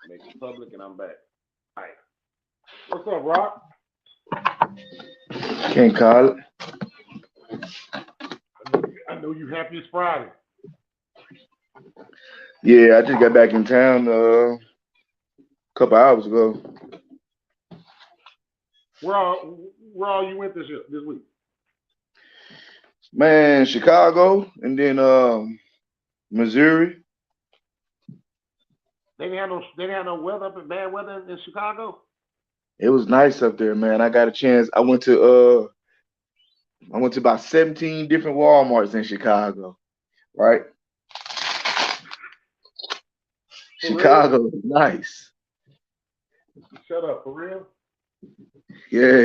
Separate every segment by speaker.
Speaker 1: Make it public, and I'm back. All right. What's up, Rock?
Speaker 2: Can't call it.
Speaker 1: I know you happy it's Friday.
Speaker 2: Yeah, I just got back in town a couple hours ago.
Speaker 1: Where all you went this week?
Speaker 2: Man, Chicago and then Missouri.
Speaker 1: They didn't have no weather up in bad weather in Chicago.
Speaker 2: It was nice up there, man. I got a chance. I went to about 17 different Walmarts in Chicago, right?
Speaker 1: For real?
Speaker 2: Chicago is nice.
Speaker 1: Shut up. For real?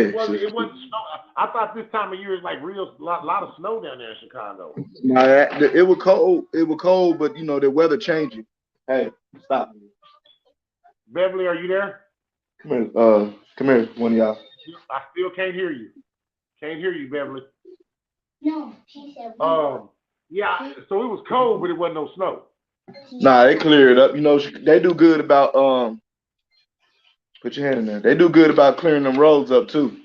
Speaker 1: It
Speaker 2: Yeah.
Speaker 1: wasn't. It wasn't snow. I thought this time of year is like real lot of snow down there in Chicago.
Speaker 2: Nah, it was cold. It was cold, but the weather changing. Hey, stop.
Speaker 1: Beverly, are you there?
Speaker 2: Come here. Come here, one of y'all.
Speaker 1: I still can't hear you. Can't hear you, Beverly.
Speaker 3: No, she said
Speaker 1: Yeah. So it was cold, but it wasn't no snow.
Speaker 2: Nah, they clear it up. They do good about Put your hand in there. They do good about clearing them roads up too.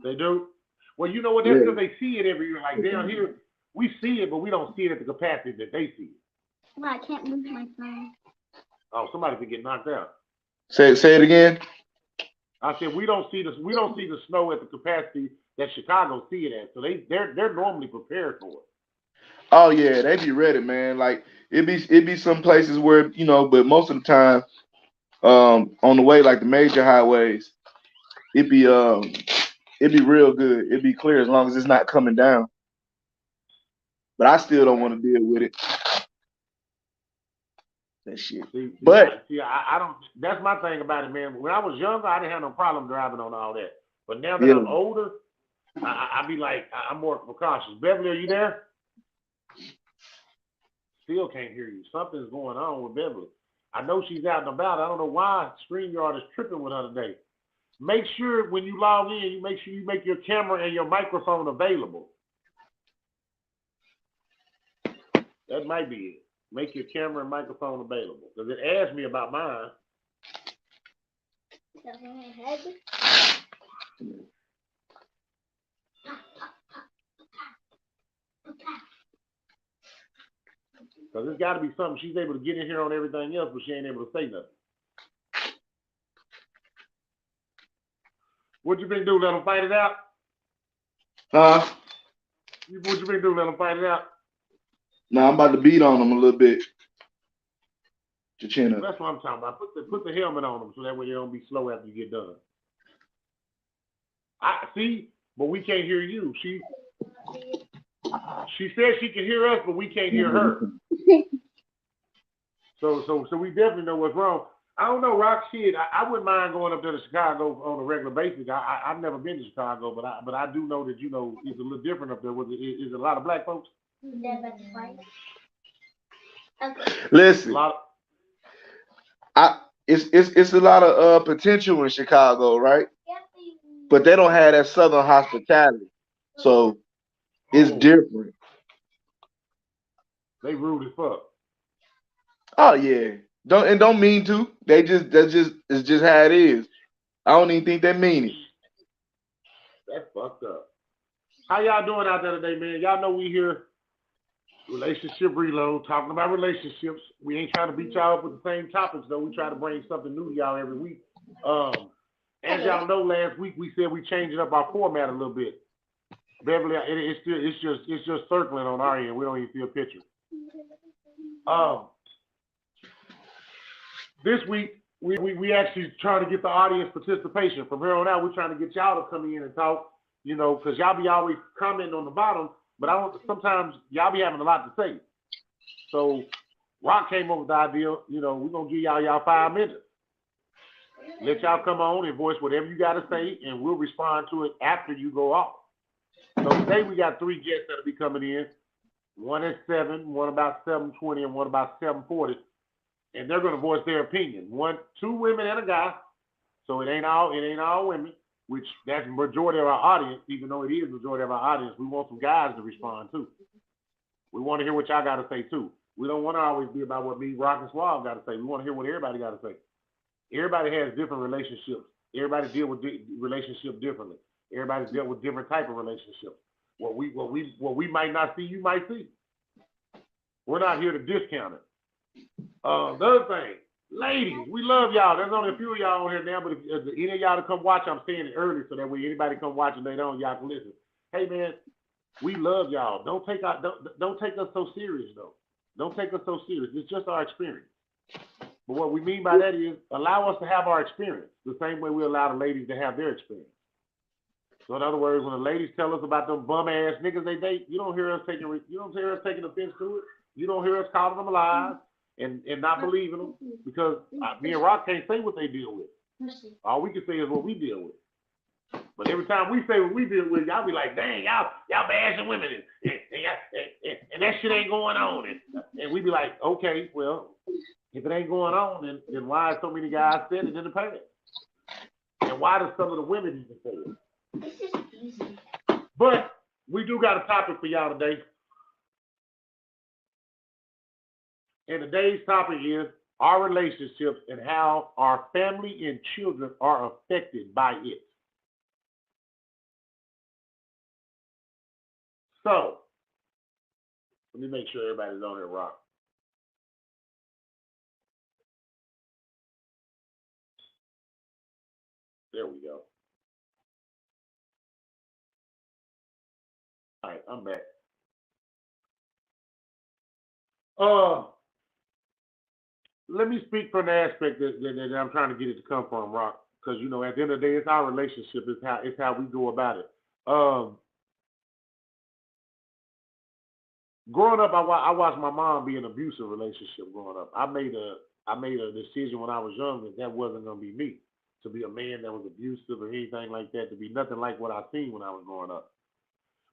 Speaker 1: They do. Well, you know what? That's
Speaker 2: Yeah.
Speaker 1: because they see it every year. Like down here, we see it, but we don't see it at the capacity that they see it.
Speaker 3: well, I can't move my phone.
Speaker 1: Oh, somebody could get knocked out.
Speaker 2: Say it again.
Speaker 1: I said we don't see the snow at the capacity that Chicago see it at. So they're normally prepared for it.
Speaker 2: Oh yeah, they be ready, man. Like it be some places where but most of the time, on the way like the major highways, it be it be real good. It be clear as long as it's not coming down. But I still don't want to deal with it. That shit.
Speaker 1: See, see,
Speaker 2: But
Speaker 1: I, see, I don't. That's my thing about it, man. When I was younger, I didn't have no problem driving on all that. But now that
Speaker 2: yeah,
Speaker 1: I'm older, I be like, I'm more cautious. Beverly, are you there? Still can't hear you. Something's going on with Beverly. I know she's out and about. I don't know why StreamYard is tripping with her today. Make sure when you log in, you make sure you make your camera and your microphone available. That might be it. Make your camera and microphone available. Because it asked me about mine. Because it's got to be something she's able to get in here on everything else, but she ain't able to say nothing. What you been doing? Let them fight it out?
Speaker 2: huh?
Speaker 1: What you been doing? Let them fight it out?
Speaker 2: No, I'm about to beat on them a little bit. Your chin up.
Speaker 1: That's what I'm talking about. Put the helmet on them so that way they don't be slow after you get done. I see, but we can't hear you. She says she can hear us, but we can't hear her. So we definitely know what's wrong. I don't know, Rock. Shit, I wouldn't mind going up there to Chicago on a regular basis. I've never been to Chicago, but I do know that it's a little different up there. Is a lot of black folks? A
Speaker 2: Listen,
Speaker 1: lot.
Speaker 2: it's a lot of potential in Chicago, right? But they don't have that southern hospitality, so it's
Speaker 1: Oh,
Speaker 2: different.
Speaker 1: they rude as fuck.
Speaker 2: Oh yeah, don't mean to. It's just how it is. I don't even think they mean it.
Speaker 1: That's fucked up. How y'all doing out there today, man? Y'all know we here, Relationship Reload, talking about relationships. We ain't trying to beat y'all up with the same topics, though. We try to bring something new to y'all every week. As y'all know, last week we said we changing up our format a little bit. Beverly, it's just circling on our end. We don't even see a picture. This week we actually trying to get the audience participation. From here on out, we're trying to get y'all to come in and talk. Because y'all be always commenting on the bottom, but sometimes y'all be having a lot to say. So Rock came up with the idea. We're gonna give y'all 5 minutes. Let y'all come on and voice whatever you got to say, and we'll respond to it after you go off. So today we got 3 guests that'll be coming in. One at 7, one about 7:20, and one about 7:40. And they're going to voice their opinion. 2 women and a guy. So it ain't all women, which that's the majority of our audience, even though it is the majority of our audience. We want some guys to respond too. We want to hear what y'all got to say too. We don't want to always be about what me, Rock, and Suave got to say. We want to hear what everybody got to say. Everybody has different relationships. Everybody deal with relationships differently. Everybody deal with different type of relationships. What we might not see, you might see. We're not here to discount it. The other thing, ladies, we love y'all. There's only a few of y'all on here now, but if any of y'all to come watch, I'm saying it early so that way anybody come watch and they don't, y'all can listen. Hey man, we love y'all. Don't take us so serious though. Don't take us so serious. It's just our experience. But what we mean by that is allow us to have our experience the same way we allow the ladies to have their experience. So in other words, when the ladies tell us about them bum ass niggas they date, you don't hear us taking offense to it. You don't hear us calling them lies and not believing them because me and Rock can't say what they deal with. All we can say is what we deal with. But every time we say what we deal with, y'all be like, dang, y'all bashing women and that shit ain't going on. And we be like, okay, well, if it ain't going on, then why are so many guys said it in the past? And why do some of the women even say it?
Speaker 3: This is easy.
Speaker 1: But we do got a topic for y'all today. And today's topic is our relationships and how our family and children are affected by it. So, let me make sure everybody's on here, Rock. There we go. All right, I'm back. Let me speak from the aspect that I'm trying to get it to come from, Rock, because you know at the end of the day, it's our relationship. It's how we go about it. Growing up, I watched my mom be in an abusive relationship. Growing up, I made a decision when I was young that wasn't gonna be me to be a man that was abusive or anything like that. To be nothing like what I seen when I was growing up.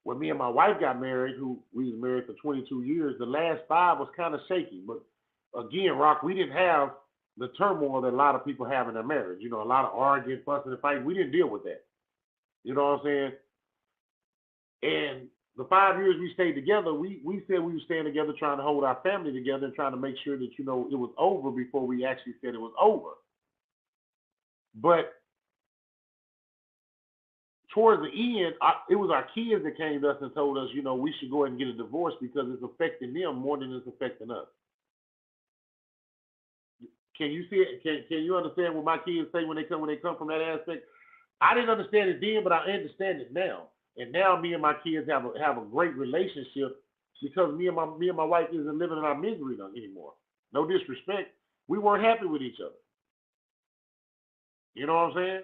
Speaker 1: When me and my wife got married, who we was married for 22 years, the last 5 was kind of shaky. But again, Rock, we didn't have the turmoil that a lot of people have in their marriage. You know, a lot of arguing, fussing, and fighting. We didn't deal with that. You know what I'm saying? And the 5 years we stayed together, we said we were staying together trying to hold our family together and trying to make sure that, you know, it was over before we actually said it was over. But towards the end, it was our kids that came to us and told us, you know, we should go ahead and get a divorce because it's affecting them more than it's affecting us. Can you see it? Can you understand what my kids say when they come from that aspect? I didn't understand it then, but I understand it now. And now me and my kids have a great relationship because me and my wife isn't living in our misery anymore. No disrespect. We weren't happy with each other. You know what I'm saying?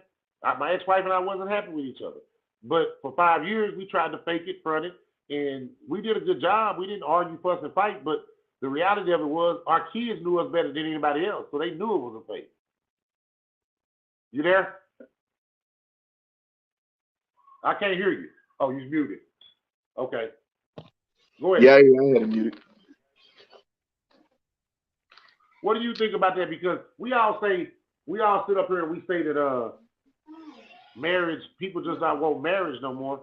Speaker 1: My ex-wife and I wasn't happy with each other. But for 5 years, we tried to fake it, front it, and we did a good job. We didn't argue, fuss, and fight, but the reality of it was our kids knew us better than anybody else, so they knew it was a fake. You there? I can't hear you. Oh, you're muted. Okay. Go ahead.
Speaker 2: Yeah, I had it muted.
Speaker 1: What do you think about that? Because we all sit up here and we say that marriage, people just not want marriage no more.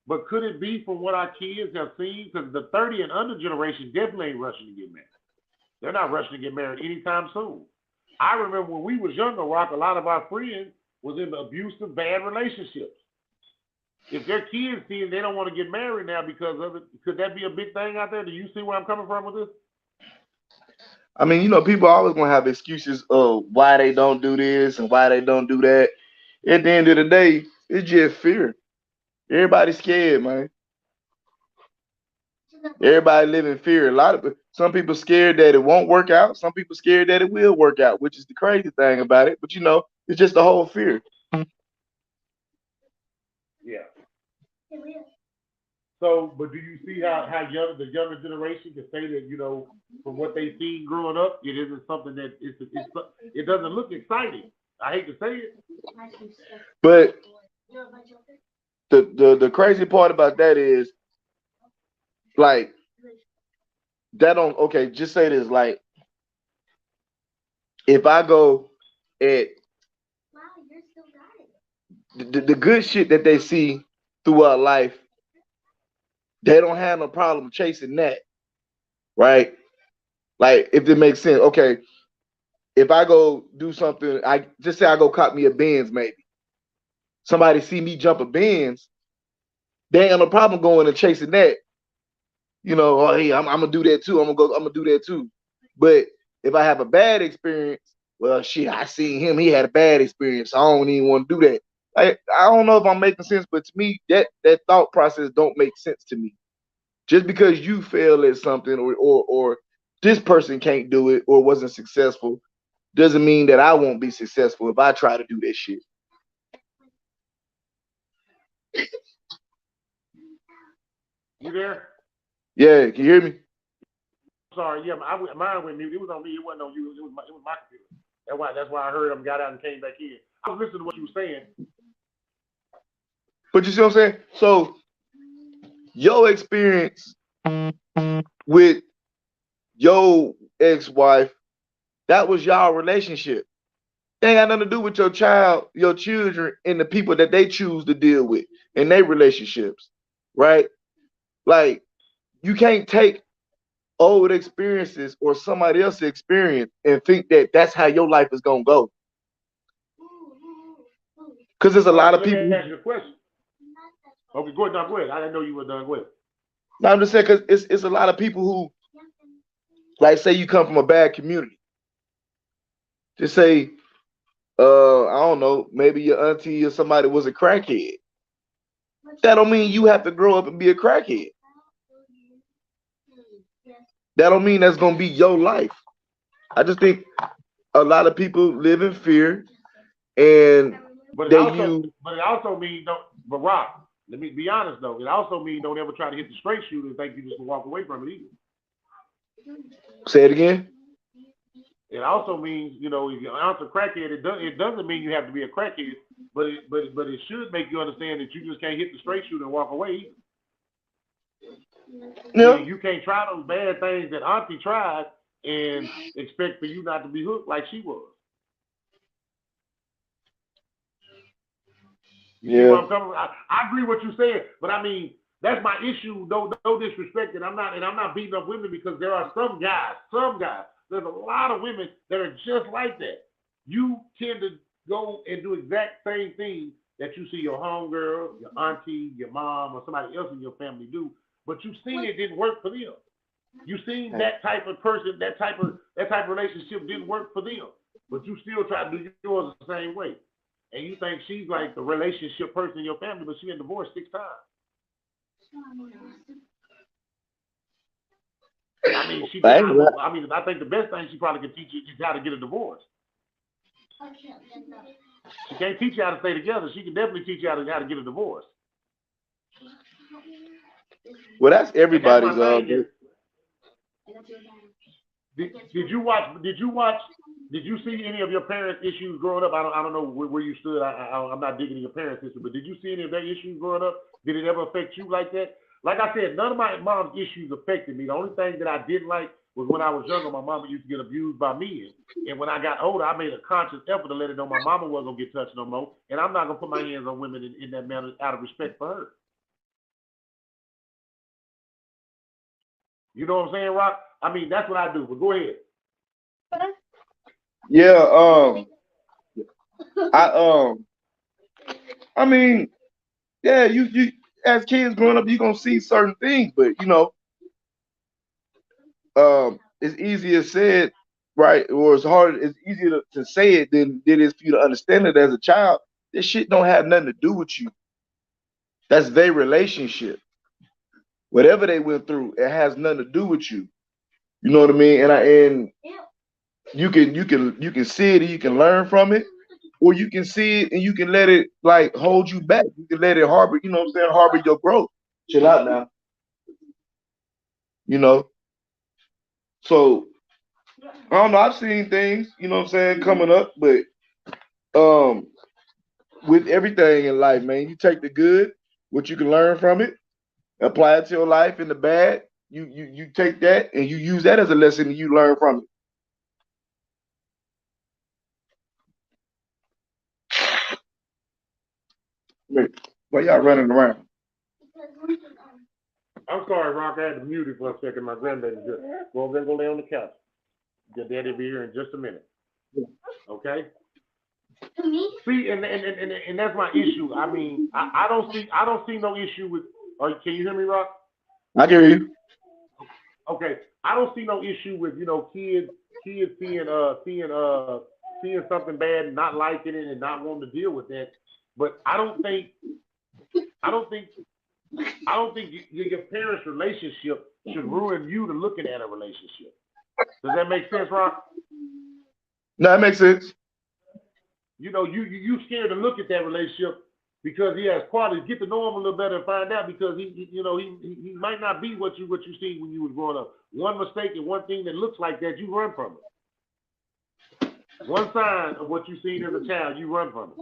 Speaker 1: But could it be from what our kids have seen? Because the 30 and under generation definitely ain't rushing to get married. They're not rushing to get married anytime soon. I remember when we was younger, Rock, a lot of our friends was in abusive, bad relationships. If their kids see it, they don't want to get married now because of it. Could that be a big thing out there? Do you see where I'm coming from with this?
Speaker 2: I mean, you know, people always gonna have excuses of why they don't do this and why they don't do that. At the end of the day, it's just fear. Everybody's scared, man. Everybody live in fear. Some people scared that it won't work out. Some people scared that it will work out, which is the crazy thing about it. But you know, it's just the whole fear.
Speaker 1: Yeah. So, but do you see how the younger generation can say that, you know, from what they've seen growing up, it isn't something that it doesn't look exciting. I hate to say it.
Speaker 2: But the crazy part about that is like that don't okay, just say this, like if I go at the good shit that they see throughout life, they don't have no problem chasing that, right? Like if it makes sense. Okay, if I go do something, I just say I go cop me a Benz, maybe somebody see me jump a Benz, they ain't got no problem going and chasing that. You know, oh hey, I'm gonna do that too. I'm gonna do that too. But if I have a bad experience, well, shit, I seen him. He had a bad experience. So I don't even want to do that. I don't know if I'm making sense, but to me, that thought process don't make sense to me. Just because you fail at something, or this person can't do it or wasn't successful, doesn't mean that I won't be successful if I try to do that shit.
Speaker 1: You there?
Speaker 2: Yeah, can you hear me?
Speaker 1: Sorry, yeah, mine went mute. It was on me. It wasn't on you. It was my computer. That's why I heard him, got out and came back in. I was listening to what you were saying.
Speaker 2: But you see what I'm saying? So your experience with your ex-wife, that was y'all relationship. It ain't got nothing to do with your child, your children, and the people that they choose to deal with in their relationships, right? Like, you can't take old experiences or somebody else's experience and think that that's how your life is gonna go. Because there's a lot of
Speaker 1: Let me
Speaker 2: people.
Speaker 1: ask you a question. Okay, go ahead. No, go ahead. I didn't know you were done. Go ahead.
Speaker 2: No, I'm just saying because it's a lot of people who, like, say you come from a bad community. Just say, I don't know, maybe your auntie or somebody was a crackhead. That don't mean you have to grow up and be a crackhead. That don't mean that's gonna be your life. I just think a lot of people live in fear, and
Speaker 1: But
Speaker 2: they use.
Speaker 1: it also means don't. But Rob, let me be honest though. It also means don't ever try to hit the straight shooter and think you just can walk away from it either.
Speaker 2: Say it again.
Speaker 1: It also means, if you're an ounce of crackhead, it doesn't mean you have to be a crackhead, but it should make you understand that you just can't hit the straight shooter and walk away either.
Speaker 2: Yeah.
Speaker 1: You can't try those bad things that Auntie tried and expect for you not to be hooked like she was. You see where I'm coming from? I agree with what you said, but I mean that's my issue. No disrespect, and I'm not beating up women because there are some guys. There's a lot of women that are just like that. You tend to go and do exact same thing that you see your homegirl, your auntie, your mom, or somebody else in your family do, but you've seen it didn't work for them. You seen that type of person, that type of relationship didn't work for them, but you still try to do yours the same way. And you think she's like the relationship person in your family, but she been divorced 6 times. I mean, I think the best thing she probably can teach you is how to get a divorce. She can't teach you how to stay together. She can definitely teach you how to get a divorce.
Speaker 2: Well, that's everybody's.
Speaker 1: Did you see any of your parents' issues growing up? I don't know where you stood. I'm not digging in your parents' history, but did you see any of their issues growing up? Did it ever affect you like that? Like I said, none of my mom's issues affected me. The only thing that I didn't like was when I was younger, my mama used to get abused by men. And when I got older, I made a conscious effort to let her know my mama wasn't going to get touched no more. And I'm not going to put my hands on women in that manner out of respect for her. You know what I'm saying, Rock? I mean, that's what I do. But go ahead.
Speaker 2: Yeah. I mean, yeah. You as kids growing up, you gonna see certain things, but it's easier said, right? Or it's easier to say it than it is for you to understand it as a child. This shit don't have nothing to do with you. That's their relationship. Whatever they went through, it has nothing to do with you. You know what I mean? And you can see it and you can learn from it, or you can see it and you can let it like hold you back. You can let it harbor, you know what I'm saying, harbor your growth. Chill out now. So I don't know. I've seen things, coming up, but with everything in life, man, you take the good, what you can learn from it, apply it to your life, and the bad, you take that and you use that as a lesson and you learn from it. Why y'all running around?
Speaker 1: I'm sorry, Rock. I had to mute it for a second. My granddaddy just go over there and go lay on the couch. Your daddy will be here in just a minute. Okay. See, and that's my issue. I mean, I don't see no issue with. Can you hear me, Rock?
Speaker 2: I can hear you.
Speaker 1: Okay, I don't see no issue with kids seeing something bad and not liking it and not wanting to deal with that. But I don't think your parents' relationship should ruin you to looking at a relationship. Does that make sense, Rock?
Speaker 2: No, that makes sense.
Speaker 1: You scared to look at that relationship because he has qualities. Get to know him a little better and find out because he might not be what you seen when you was growing up. One mistake and one thing that looks like that, you run from it. One sign of what you seen as a child, you run from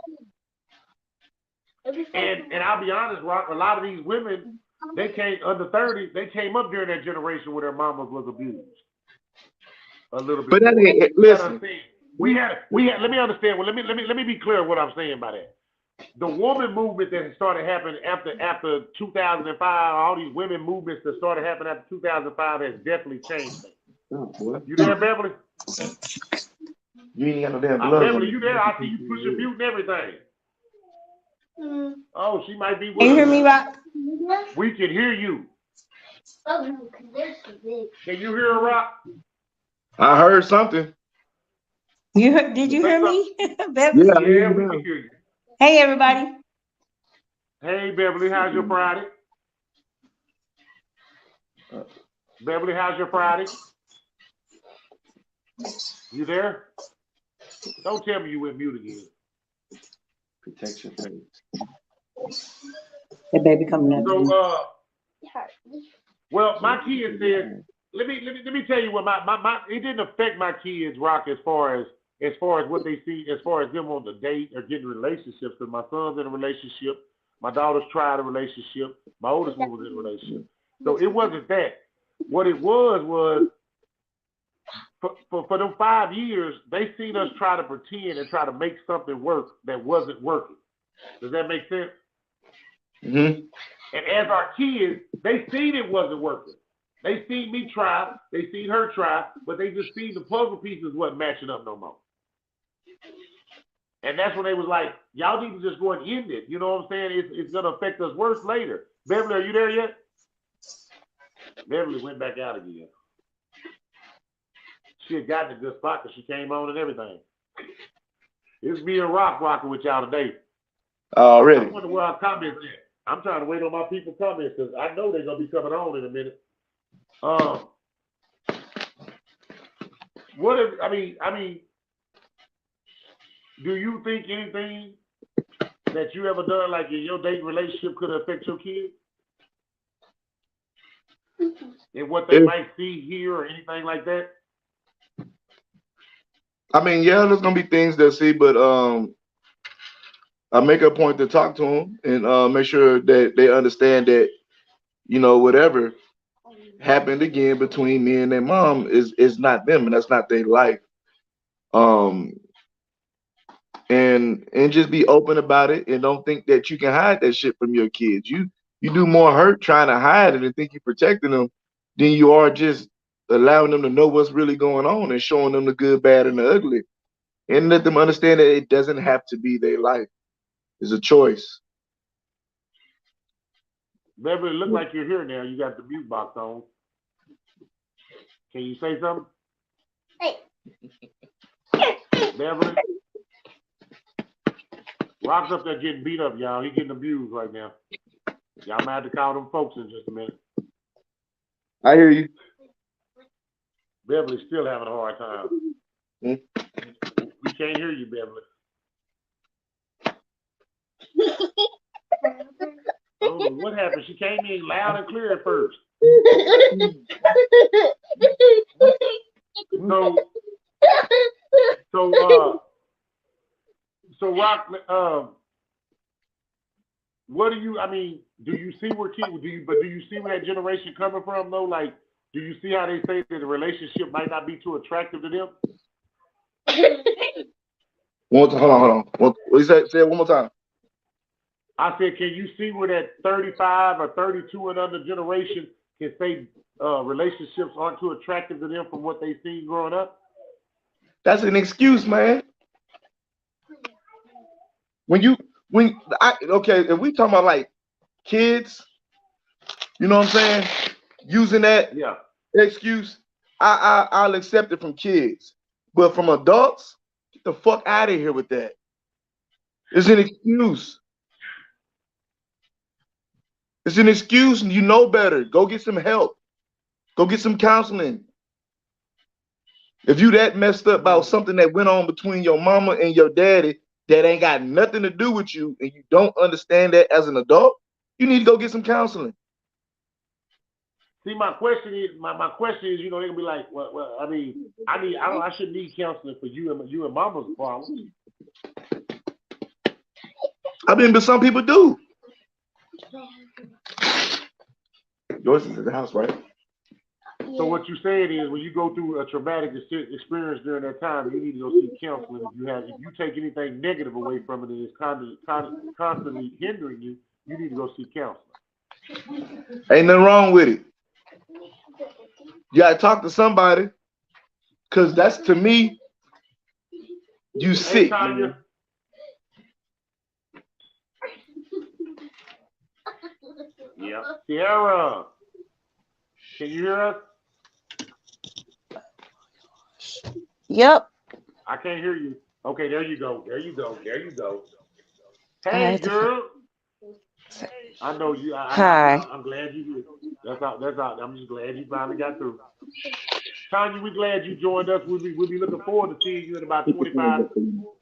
Speaker 1: it. And I'll be honest, Rock, a lot of these women, they came under 30, they came up during that generation where their mamas was abused. A little bit.
Speaker 2: But that ain't, listen.
Speaker 1: We had let me understand. Well, let me be clear what I'm saying by that. The woman movement that started happening after 2005, all these women movements that started happening after 2005 has definitely changed things. You there, Beverly?
Speaker 2: You ain't got no damn blood.
Speaker 1: Beverly, you there? I see you pushing mute and everything. Oh, she might be with
Speaker 4: Can you hear me, Rock?
Speaker 1: We can hear you.
Speaker 3: Oh no, because they're so big.
Speaker 1: Can you hear her, Rock?
Speaker 2: I heard something.
Speaker 4: Did you hear me? Beverly?
Speaker 1: Yeah, we can hear you.
Speaker 4: Hey, everybody.
Speaker 1: Hey, Beverly, how's your Friday? Beverly, how's your Friday? You there? Don't tell me you went mute again.
Speaker 2: Protect your face.
Speaker 4: The baby coming up.
Speaker 1: So, well, my kids said, let me tell you what my it didn't affect my kids, Rock, as far as what they see, as far as them on the date or getting relationships. Because my son's in a relationship, my daughter's tried a relationship, my oldest one was in a relationship. So it wasn't that. What it was for them 5 years, they seen us try to pretend and try to make something work that wasn't working. Does that make sense?
Speaker 2: Mm-hmm.
Speaker 1: And as our kids, they seen it wasn't working. They seen me try, they seen her try, but they just seen the puzzle pieces wasn't matching up no more. And that's when they was like, y'all need to just go and end it. You know what I'm saying? It's going to affect us worse later. Beverly, are you there yet? Beverly went back out again. She had gotten a good spot because she came on and everything. It's me and Rock rocking with y'all today.
Speaker 2: Already.
Speaker 1: I wonder where our comments at. I'm trying to wait on my people's comments because I know they're going to be coming on in a minute. I mean, do you think anything that you ever done, like in your dating relationship, could affect your kids? And what they might see, hear, or anything like that?
Speaker 2: I mean, yeah, there's gonna be things they'll see, but I make a point to talk to them and make sure that they understand that, whatever happened again between me and their mom is not them, and that's not their life. And just be open about it, and don't think that you can hide that shit from your kids. You do more hurt trying to hide it and think you're protecting them than you are just allowing them to know what's really going on and showing them the good, bad, and the ugly, and let them understand that it doesn't have to be their life. It's a choice.
Speaker 1: Beverly, it look like you're here now. You got the mute box on. Can you say something?
Speaker 3: Hey.
Speaker 1: Beverly? Rock's up there getting beat up, y'all. He getting abused right now. Y'all might have to call them folks in just a minute.
Speaker 2: I hear you.
Speaker 1: Beverly's still having a hard time. We can't hear you, Beverly. Oh, what happened? She came in loud and clear at first. So Rock, what do you see where do you see where that generation coming from though? Like, do you see how they say that the relationship might not be too attractive to them?
Speaker 2: Hold on. What you say? Say it one more time.
Speaker 1: I said, can you see where that 35 or 32 and under generation can say relationships aren't too attractive to them from what they've seen growing up?
Speaker 2: That's an excuse, man. Okay, if we talking about like kids, you know what I'm saying? Using that
Speaker 1: Yeah.
Speaker 2: excuse, I'll accept it from kids. But from adults, get the fuck out of here with that. It's an excuse. It's an excuse, and you know better. Go get some help. Go get some counseling. If you that messed up about something that went on between your mama and your daddy that ain't got nothing to do with you, and you don't understand that as an adult, you need to go get some counseling.
Speaker 1: See, my question is, you know, they can be like, well, I mean, I shouldn't need counseling for you and mama's problems.
Speaker 2: I mean, but some people do. Yours is in the house, right?
Speaker 1: So what you're saying is, when you go through a traumatic experience during that time, you need to go seek counseling. If you take anything negative away from it and it's constantly hindering you, you need to go seek counseling.
Speaker 2: Ain't nothing wrong with it. You gotta talk to somebody, cause that's, to me, you sick. Man.
Speaker 1: Yeah, Sierra, can you hear us?
Speaker 4: Yep.
Speaker 1: I can't hear you. Okay, there you go. Hey, girl. I know you.
Speaker 4: Hi.
Speaker 1: I'm glad you did. That's all. I'm just glad you finally got through. Tanya, we're glad you joined us. We'll be looking forward to seeing you in about 25,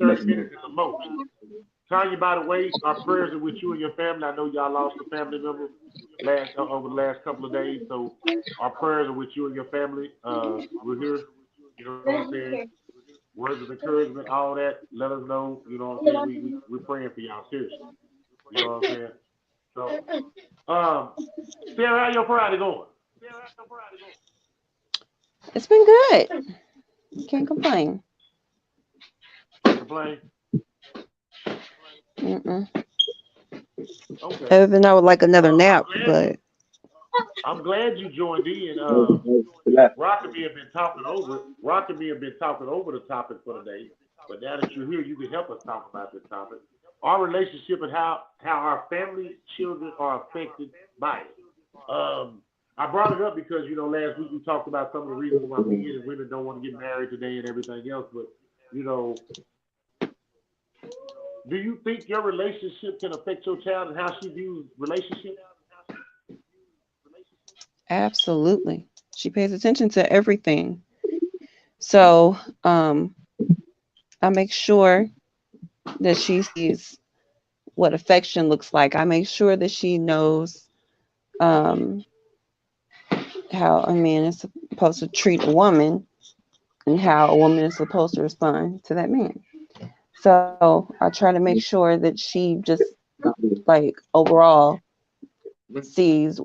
Speaker 1: 30 minutes at the most. Tanya, by the way, our prayers are with you and your family. I know y'all lost a family member over the last couple of days, so our prayers are with you and your family. We're here. You know what I'm saying? Words of encouragement, all that. Let us know. You know what I'm saying? We're praying for y'all, seriously. You know what I'm saying? So, Sarah, how your Friday going?
Speaker 4: It's been good. Can't complain.
Speaker 1: Complain?
Speaker 4: Mm-mm.
Speaker 1: Okay.
Speaker 4: Other than I would like another nap, but
Speaker 1: I'm glad you joined in. Rock and me have been talking over the topic for today. But now that you're here, you can help us talk about this topic. Our relationship and how our family children are affected by it. I brought it up because, you know, last week we talked about some of the reasons why men and women don't want to get married today and everything else. But, you know, do you think your relationship can affect your child and how she views relationships?
Speaker 4: absolutely. She pays attention to everything. So, I make sure that she sees what affection looks like. I make sure that she knows um, how a man is supposed to treat a woman and how a woman is supposed to respond to that man. So I try to make sure that she just like overall sees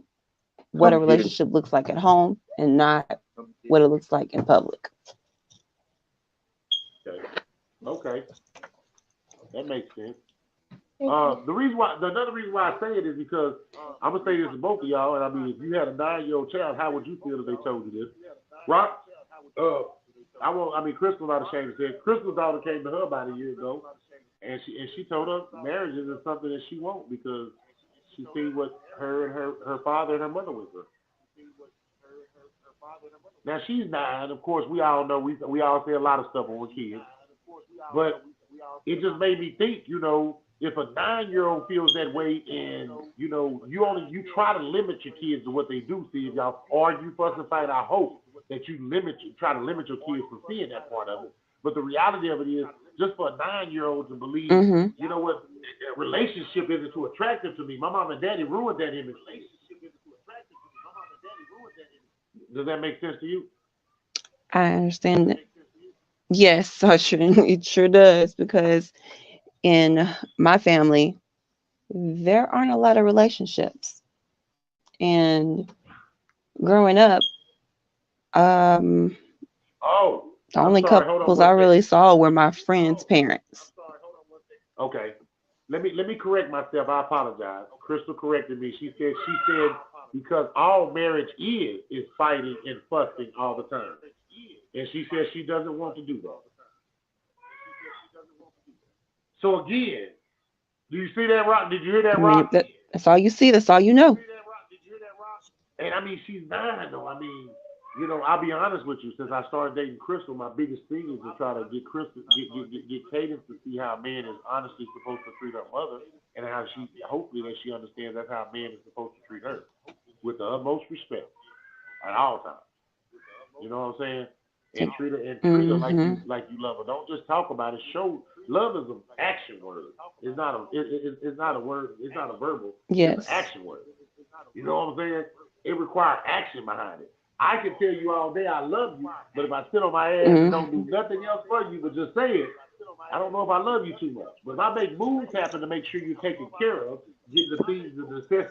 Speaker 4: what a relationship looks like at home and not what it looks like in public.
Speaker 1: Okay. That makes sense. Another reason why I say it is because I'm gonna say this to both of y'all, and I mean, if you had a 9-year-old child, how would you feel if they told you this? Rock, Crystal's not ashamed to say it. Crystal's daughter came to her about a year ago, and she told her marriage isn't something that she wants because she seen what her and her father and her mother went through. Now she's 9. Of course, we all know we all say a lot of stuff when we're kids, but it just made me think, you know, if a 9-year-old feels that way, and you know, you try to limit your kids to what they do see, if y'all argue, fuss, and fight. I hope that you try to limit your kids from seeing that part of it. But the reality of it is, just for a 9-year-old to believe,
Speaker 4: Mm-hmm.
Speaker 1: you know what, a relationship isn't too attractive to me. My mom and daddy ruined that image. Does that make sense to you?
Speaker 4: I understand that. Yes, I sure, it sure does because in my family, there aren't a lot of relationships. And growing up, um,
Speaker 1: Oh,
Speaker 4: the
Speaker 1: I'm
Speaker 4: only
Speaker 1: sorry. Hold
Speaker 4: couples
Speaker 1: on
Speaker 4: I
Speaker 1: one
Speaker 4: really
Speaker 1: second.
Speaker 4: saw were my friends' parents.
Speaker 1: Okay. Let me correct myself. I apologize. Crystal corrected me. She said because all marriage is fighting and fussing all the time. And she says she doesn't want to do that. So again, do you see that, Rock? Did you hear that,
Speaker 4: I mean,
Speaker 1: Rock?
Speaker 4: that's all you see. That's all you know.
Speaker 1: And I mean, she's 9 though. I mean, you know, I'll be honest with you. Since I started dating Crystal, my biggest thing is to try to get Crystal, get Cadence to see how a man is honestly supposed to treat her mother, and how hopefully that she understands that's how a man is supposed to treat her, with the utmost respect at all times. You know what I'm saying? And treat her like you love her. Don't just talk about it. Show love is an action word. It's not a word. It's not a verbal.
Speaker 4: Yes.
Speaker 1: It's an action word. You know what I'm saying? It requires action behind it. I can tell you all day I love you, but if I sit on my ass and don't do nothing else for you but just say it, I don't know if I love you too much. But if I make moves happen to make sure you're taken care of, get the things,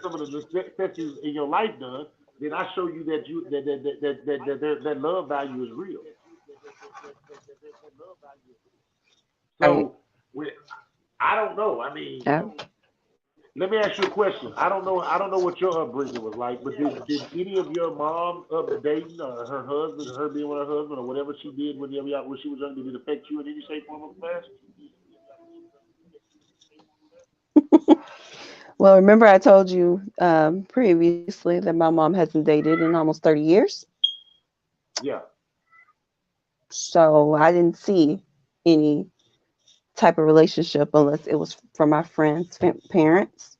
Speaker 1: some of the necessities in your life done, then I show you that love value is real. So I don't know. I mean, let me ask you a question. I don't know what your upbringing was like, but did any of your mom dating or her husband, or her being with her husband, or whatever she did when she was younger, did it affect you in any shape, form, or fashion?
Speaker 4: Well, remember I told you previously that my mom hasn't dated in almost 30 years.
Speaker 1: Yeah.
Speaker 4: So I didn't see any type of relationship unless it was from my friends' parents.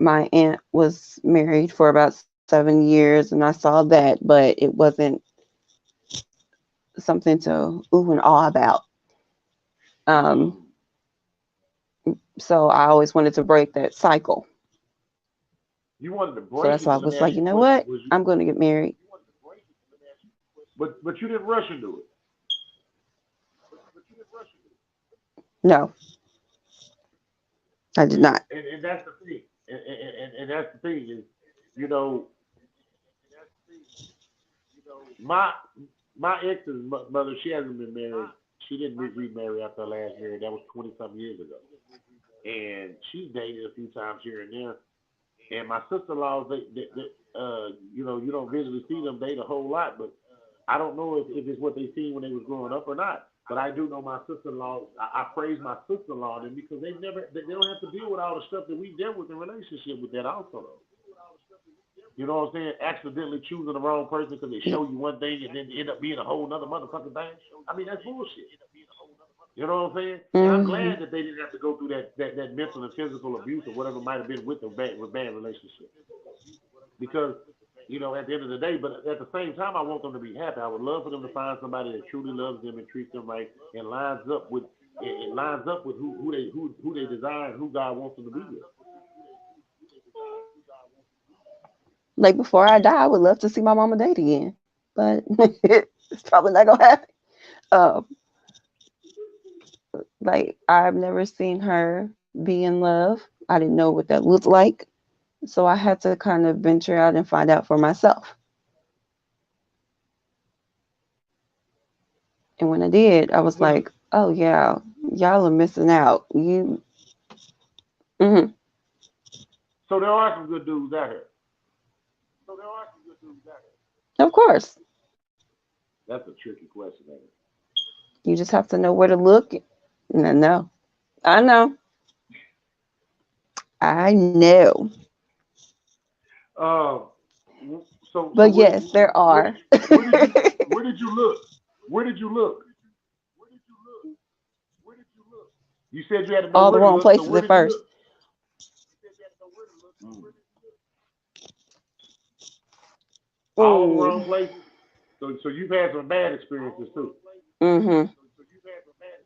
Speaker 4: My aunt was married for about 7 years, and I saw that, but it wasn't something to ooh and ah about. So I always wanted to break that cycle.
Speaker 1: You wanted to break
Speaker 4: so that's
Speaker 1: it.
Speaker 4: why I
Speaker 1: Let me
Speaker 4: was
Speaker 1: ask
Speaker 4: like,
Speaker 1: you
Speaker 4: you
Speaker 1: a
Speaker 4: know
Speaker 1: question.
Speaker 4: what? I'm going to get married.
Speaker 1: But you didn't rush into it.
Speaker 4: No, I did not.
Speaker 1: And that's the thing. And that's the thing is, you know, my ex's mother, she hasn't been married. She didn't remarry after her last marriage. That was 20-something years ago. And she's dated a few times here and there. And my sister-in-laws, you know, you don't visually see them date a whole lot, but I don't know if it's what they seen when they was growing up or not. But I do know my sister-in-law. I praise my sister-in-law and because they don't have to deal with all the stuff that we dealt with in relationship with that also. You know what I'm saying? Accidentally choosing the wrong person because they show you one thing and then end up being a whole nother motherfucking thing. I mean, that's bullshit. You know what I'm saying? And I'm glad that they didn't have to go through that mental and physical abuse or whatever might have been with bad relationship. Because, you know, at the end of the day, but at the same time, I want them to be happy. I would love for them to find somebody that truly loves them and treats them right and lines up with who they desire and who God wants them to be with.
Speaker 4: Like before I die, I would love to see my mama date again, but it's probably not gonna happen. Um, like I've never seen her be in love. I didn't know what that looked like, so I had to kind of venture out and find out for myself. And when I did, I was like, "Oh yeah, y'all are missing out." Mm-hmm.
Speaker 1: So there are some good dudes out here.
Speaker 4: Of course,
Speaker 1: That's a tricky question, ain't it?
Speaker 4: you just have to know where to look. No, I know. I know.
Speaker 1: Um,
Speaker 4: But yes, there
Speaker 1: where
Speaker 4: are.
Speaker 1: did you look? Where did you look? You said you had to know
Speaker 4: All the
Speaker 1: where to
Speaker 4: wrong
Speaker 1: look. So
Speaker 4: places
Speaker 1: where
Speaker 4: at
Speaker 1: did you
Speaker 4: first.
Speaker 1: look? All the wrong places. So you've had some bad experiences too.
Speaker 4: Mm-hmm.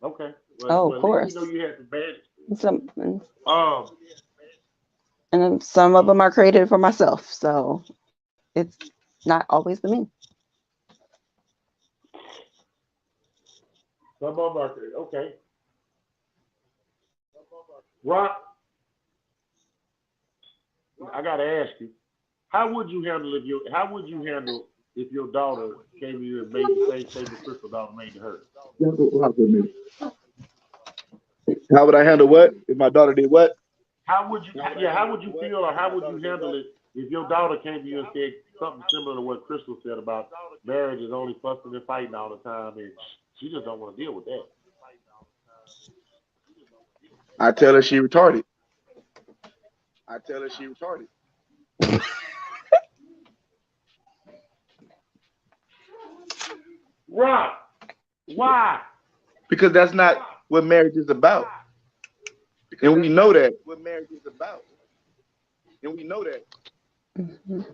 Speaker 1: Okay.
Speaker 4: Oh,
Speaker 1: Well,
Speaker 4: of
Speaker 1: at least we know
Speaker 4: course.
Speaker 1: you had some bad experiences.
Speaker 4: Some,
Speaker 1: Um,
Speaker 4: and then some of them are created for myself, so it's not always the me.
Speaker 1: some of them are okay. Rock, I gotta ask you, how would you handle if your daughter came to you and made the same statement Crystal daughter made to her?
Speaker 2: How would I handle what if my daughter did what?
Speaker 1: How would you feel or how would you handle it if your daughter came to you and said something similar to what Crystal said about marriage is only fussing and fighting all the time and she just don't want to deal with that?
Speaker 2: I tell her she retarded.
Speaker 5: I tell her she retarded.
Speaker 1: Rock, why?
Speaker 2: Because that's not what marriage is about.
Speaker 5: Because
Speaker 2: And we
Speaker 5: that's
Speaker 2: know
Speaker 5: not
Speaker 2: that.
Speaker 5: what marriage is about. And we know that.
Speaker 4: Mhm.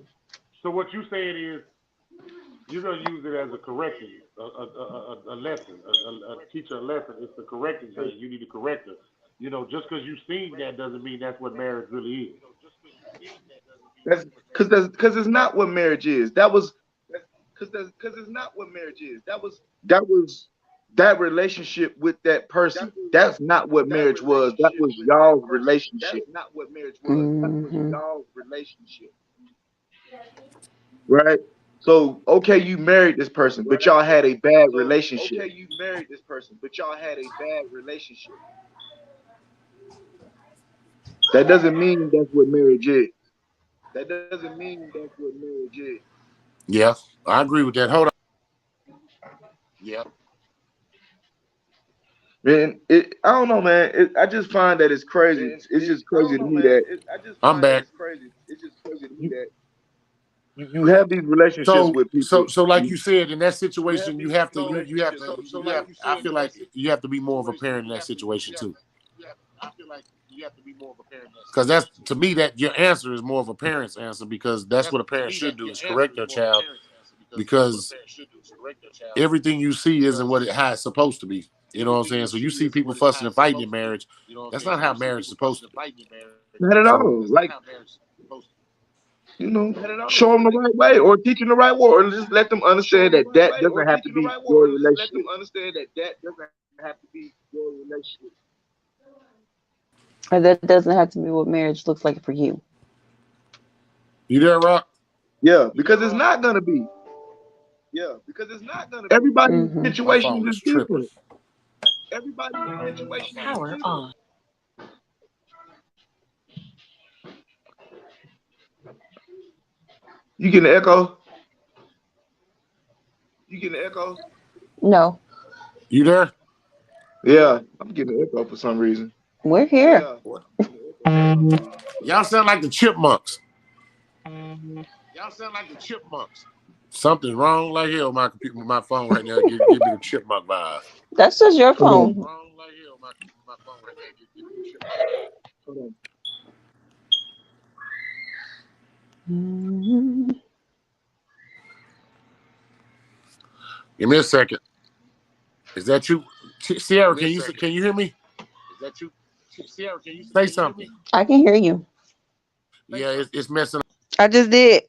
Speaker 1: So what you saying is you're gonna use it as a correction, a lesson, teach her a lesson. It's the correcting thing. You need to correct her. You know, just because you've seen that doesn't mean that's what marriage really is.
Speaker 2: That's because it's not what marriage is. That was
Speaker 5: Because it's not what marriage is.
Speaker 2: that was that relationship with that person. That's not what
Speaker 5: That
Speaker 2: marriage was. That
Speaker 5: relationship
Speaker 2: was
Speaker 5: with that
Speaker 2: y'all's
Speaker 5: person.
Speaker 2: relationship,
Speaker 5: That's not what marriage was. That was
Speaker 4: Mhm.
Speaker 5: y'all's relationship.
Speaker 2: right? So okay, you married this person, but
Speaker 5: Right?
Speaker 2: y'all had a bad
Speaker 5: So
Speaker 2: relationship.
Speaker 5: okay, you married this person, but y'all had a bad relationship.
Speaker 2: That doesn't mean that's what marriage is.
Speaker 5: That doesn't mean that's what marriage is.
Speaker 1: Yeah, I agree with that. Hold on.
Speaker 5: Yeah.
Speaker 2: Man, I don't know, man. I just find that it's crazy. It's just
Speaker 5: I don't
Speaker 2: crazy to
Speaker 5: know,
Speaker 2: me
Speaker 5: man.
Speaker 2: that
Speaker 5: I just
Speaker 1: I'm
Speaker 5: find that
Speaker 1: back.
Speaker 5: it's crazy. It's just crazy to me
Speaker 2: you,
Speaker 5: that
Speaker 2: you have these relationships
Speaker 1: So,
Speaker 2: with
Speaker 1: so,
Speaker 2: people.
Speaker 1: so, like you said, in that
Speaker 5: you have
Speaker 1: situation, you
Speaker 5: these
Speaker 1: have to, you have
Speaker 5: relationships.
Speaker 1: to,
Speaker 5: So
Speaker 1: you
Speaker 5: like
Speaker 1: have.
Speaker 5: you
Speaker 1: I
Speaker 5: said,
Speaker 1: feel
Speaker 5: in that
Speaker 1: like you have to be more of a
Speaker 5: situation,
Speaker 1: parent in that situation too,
Speaker 5: I feel like you have to be more of a parent in that
Speaker 1: because that's
Speaker 5: situation.
Speaker 1: to me that your answer is more of a parent's answer because that's
Speaker 5: That's
Speaker 1: what a
Speaker 5: to
Speaker 1: parent
Speaker 5: me that
Speaker 1: should do
Speaker 5: your
Speaker 1: is
Speaker 5: answer
Speaker 1: correct
Speaker 5: is
Speaker 1: their
Speaker 5: more of a
Speaker 1: child
Speaker 5: parent's answer because that's what a
Speaker 1: because
Speaker 5: parent should do is correct their child
Speaker 1: everything you see isn't
Speaker 5: because
Speaker 1: what how it's supposed to be. You know what I'm
Speaker 5: everything
Speaker 1: saying?
Speaker 5: you
Speaker 1: So you
Speaker 5: see
Speaker 1: see
Speaker 5: isn't
Speaker 1: people
Speaker 5: what how
Speaker 1: fussing and
Speaker 5: it's
Speaker 1: fighting in
Speaker 5: supposed to be.
Speaker 1: marriage.
Speaker 5: You know what I'm
Speaker 1: That's
Speaker 5: saying?
Speaker 1: not
Speaker 5: So
Speaker 1: how
Speaker 5: you see
Speaker 1: marriage is
Speaker 5: people
Speaker 1: supposed
Speaker 5: fussing
Speaker 1: to
Speaker 5: and
Speaker 1: be.
Speaker 5: fighting in marriage.
Speaker 2: Not at
Speaker 1: So
Speaker 2: all.
Speaker 5: That's not
Speaker 2: Like,
Speaker 5: how marriage is supposed to be.
Speaker 2: you know,
Speaker 5: Not at all.
Speaker 2: show them the
Speaker 5: Like,
Speaker 2: right way or teach them the right way or just let them
Speaker 5: show
Speaker 2: understand
Speaker 5: them the
Speaker 2: that
Speaker 5: right
Speaker 2: that
Speaker 5: way or
Speaker 2: doesn't have
Speaker 5: teach
Speaker 2: to
Speaker 5: them the
Speaker 2: be
Speaker 5: right way
Speaker 2: your
Speaker 5: or just let them
Speaker 2: relationship.
Speaker 5: understand that that doesn't have to be your relationship.
Speaker 4: Or that doesn't have to be what marriage looks like for you.
Speaker 1: you there, Rock?
Speaker 2: Yeah,
Speaker 5: You there,
Speaker 2: because it's
Speaker 5: Rob?
Speaker 2: not gonna be.
Speaker 5: Yeah, because it's not gonna be.
Speaker 2: Everybody's
Speaker 4: Mhm.
Speaker 1: My
Speaker 2: situation
Speaker 1: phone
Speaker 2: is
Speaker 1: is tripping.
Speaker 2: different.
Speaker 5: Everybody's situation is
Speaker 6: Power
Speaker 5: different.
Speaker 6: on.
Speaker 2: You get an echo?
Speaker 5: You getting an echo?
Speaker 4: No,
Speaker 1: You there?
Speaker 2: Yeah, I'm getting an echo for some reason.
Speaker 4: we're here.
Speaker 5: Yeah.
Speaker 1: What?
Speaker 5: You getting an echo for some reason.
Speaker 1: Y'all sound like the Chipmunks.
Speaker 5: Y'all sound like the chipmunks.
Speaker 1: Something's wrong like hell with my computer, with my phone right now. Give me the Chipmunk vibe.
Speaker 4: That's just your
Speaker 2: Hold
Speaker 4: phone.
Speaker 2: on.
Speaker 5: Something's wrong like hell. My phone right now. Give me the chipmunk. Hold on.
Speaker 4: Mhm.
Speaker 1: Give me a second. Is that you, Sierra?
Speaker 5: Give me a second.
Speaker 1: Can you hear me?
Speaker 5: Is that you? Sierra,
Speaker 1: Say
Speaker 5: can you hear
Speaker 1: something.
Speaker 5: me?
Speaker 4: I can hear you.
Speaker 1: Yeah, it's messing up.
Speaker 4: I just did.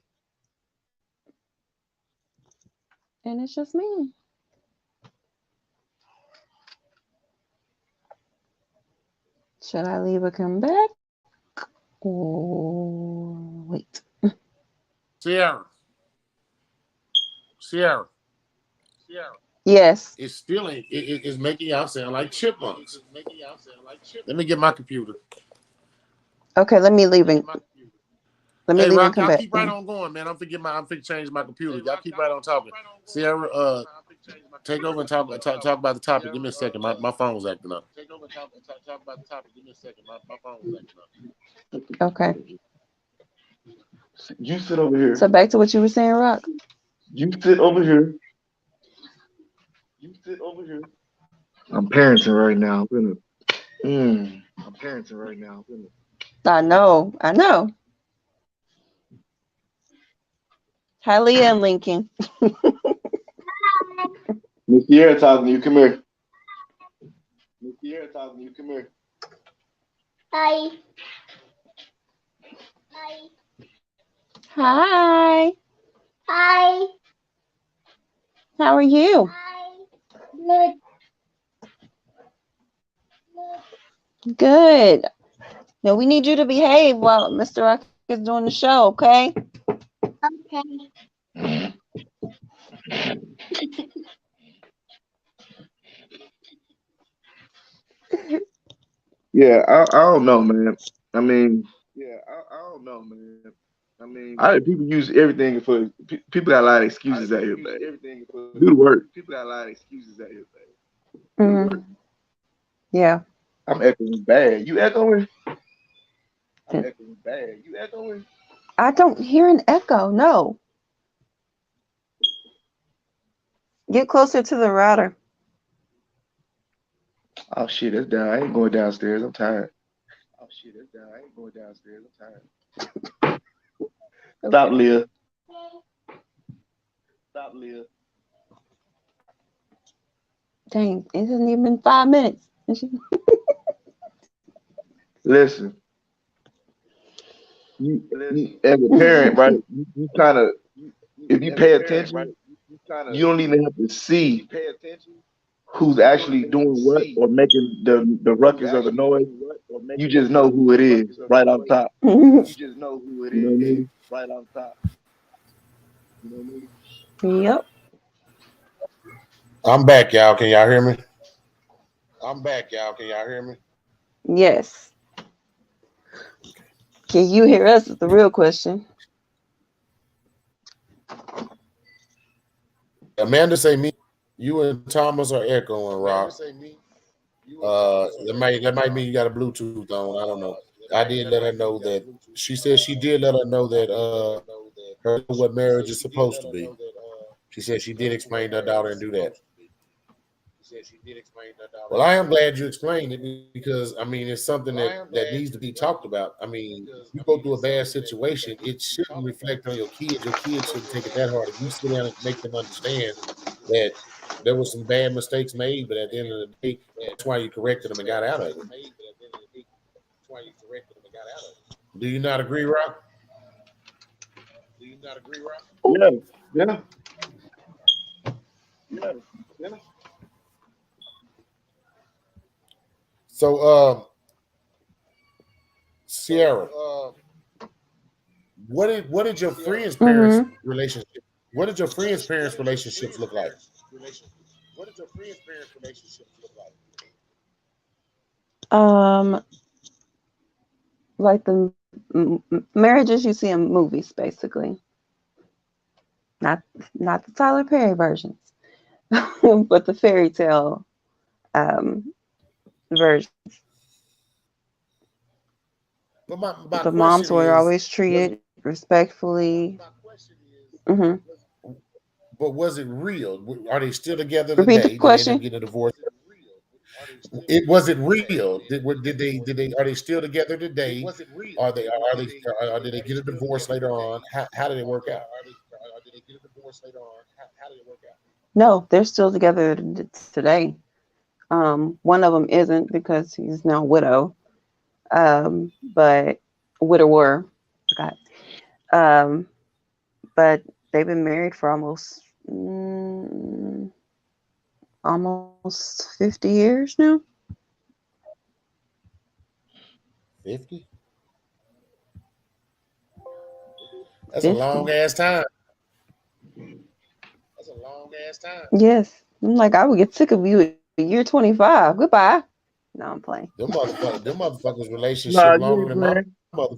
Speaker 4: And it's just me. Should I leave or come back? Or wait.
Speaker 1: Sierra.
Speaker 5: Sierra.
Speaker 4: Yes.
Speaker 1: It's still ain't. It's making y'all sound like chipmunks.
Speaker 5: It's making y'all sound like
Speaker 1: Let me
Speaker 5: chipmunks.
Speaker 1: get my computer.
Speaker 4: Okay, let me leave
Speaker 5: Let me
Speaker 4: and
Speaker 5: get my computer.
Speaker 1: Hey,
Speaker 4: and
Speaker 1: Rock,
Speaker 4: come
Speaker 1: y'all
Speaker 4: back
Speaker 1: keep right
Speaker 4: then.
Speaker 1: on going, man. I'm finna change my computer.
Speaker 5: Hey,
Speaker 1: Y'all
Speaker 5: Rock,
Speaker 1: keep
Speaker 5: y'all
Speaker 1: right on
Speaker 5: keep
Speaker 1: talking.
Speaker 5: right on going, man.
Speaker 1: Sierra,
Speaker 5: I'm finna change my
Speaker 1: take
Speaker 5: computer.
Speaker 1: over
Speaker 5: Y'all
Speaker 1: and
Speaker 5: keep right on
Speaker 1: talk
Speaker 5: talking.
Speaker 1: about the topic. Give
Speaker 5: Sierra,
Speaker 1: me a second. My phone's acting up.
Speaker 5: take over and talk about the topic. Give me a second. My phone was acting up.
Speaker 4: Okay.
Speaker 2: You sit over here.
Speaker 4: So back to what you were saying, Rock.
Speaker 2: You sit over here.
Speaker 5: You sit over here.
Speaker 2: I'm parenting right now.
Speaker 5: I'm parenting right now.
Speaker 4: I know. I know. Hi, Leah and Lincoln.
Speaker 2: Miss Sierra talking to you. Come here.
Speaker 5: Miss Sierra talking to you. Come here.
Speaker 3: Hi. Hi.
Speaker 4: Hi.
Speaker 3: Hi.
Speaker 4: How are you?
Speaker 3: Hi. Good.
Speaker 4: Good. Now we need you to behave while Mr. Rock is doing the show, okay?
Speaker 3: Okay.
Speaker 2: Yeah, I don't know, man. I mean, I don't know, man. I mean, people use everything for people got a lot of excuses out here, man. Do the work. People got a lot of excuses out here, man. Do the work.
Speaker 4: Yeah.
Speaker 2: I'm echoing bad. You echoing? I'm
Speaker 4: Th-
Speaker 2: echoing bad. You echoing?
Speaker 4: I don't hear an echo. No. Get closer to the router.
Speaker 2: Oh shit, that's down. I ain't going downstairs. I'm tired. Oh shit, that's down. I ain't going downstairs. I'm tired. Stop, Leah. Stop, Leah.
Speaker 4: Dang, it hasn't even been 5 minutes.
Speaker 2: Listen, you as a parent, right? You kind of, if you pay attention, you don't even have to see who's actually doing what or making the ruckus or the noise. You just know who it is right off top. You know what I mean?
Speaker 4: Yep.
Speaker 5: I'm back, y'all. Can y'all hear me?
Speaker 4: Yes. Can you hear us? Is the real question.
Speaker 5: Amanda say me. You and Thomas are echoing, Rob. That might mean you got a Bluetooth on. I don't know. I did let her know that. She said she did let her know that her what marriage is supposed to be. She said she did explain to her daughter and do that. Well, I am glad you explained it because I mean it's something that needs to be talked about. I mean, you go through a bad situation, it shouldn't reflect on your kids. Your kids shouldn't take it that hard. If you sit down and make them understand that there were some bad mistakes made, but at the end of the day, that's why you corrected them and got out of it. Do you not agree, Rock?
Speaker 2: Yeah, yeah.
Speaker 5: So, Sierra, what did your friends' parents' relationship? What did your friends' parents' relationships look like?
Speaker 4: Like the marriages you see in movies, basically. Not the Tyler Perry versions, but the fairy tale version.
Speaker 5: But my
Speaker 4: The
Speaker 5: question
Speaker 4: moms were
Speaker 5: is,
Speaker 4: always treated respectfully. Hmm.
Speaker 5: but was it real? Are they still together
Speaker 4: Repeat the
Speaker 5: today? Did they end up
Speaker 4: question.
Speaker 5: getting a divorce? It was it real? Did they are they still together today? Did they get a divorce later on? How did it work out?
Speaker 4: No, they're still together today. One of them isn't because he's now a widow. But widower, forgot. Um, but they've been married for almost 50 years now.
Speaker 5: 50? That's a
Speaker 4: 50.
Speaker 5: long ass time.
Speaker 4: Yes. I'm like, I would get sick of you at year 25. Goodbye. No, I'm playing.
Speaker 5: Them motherfuckers
Speaker 2: Nah,
Speaker 5: relationship
Speaker 2: you
Speaker 5: longer
Speaker 2: ain't
Speaker 5: than my
Speaker 2: playing.
Speaker 5: mother.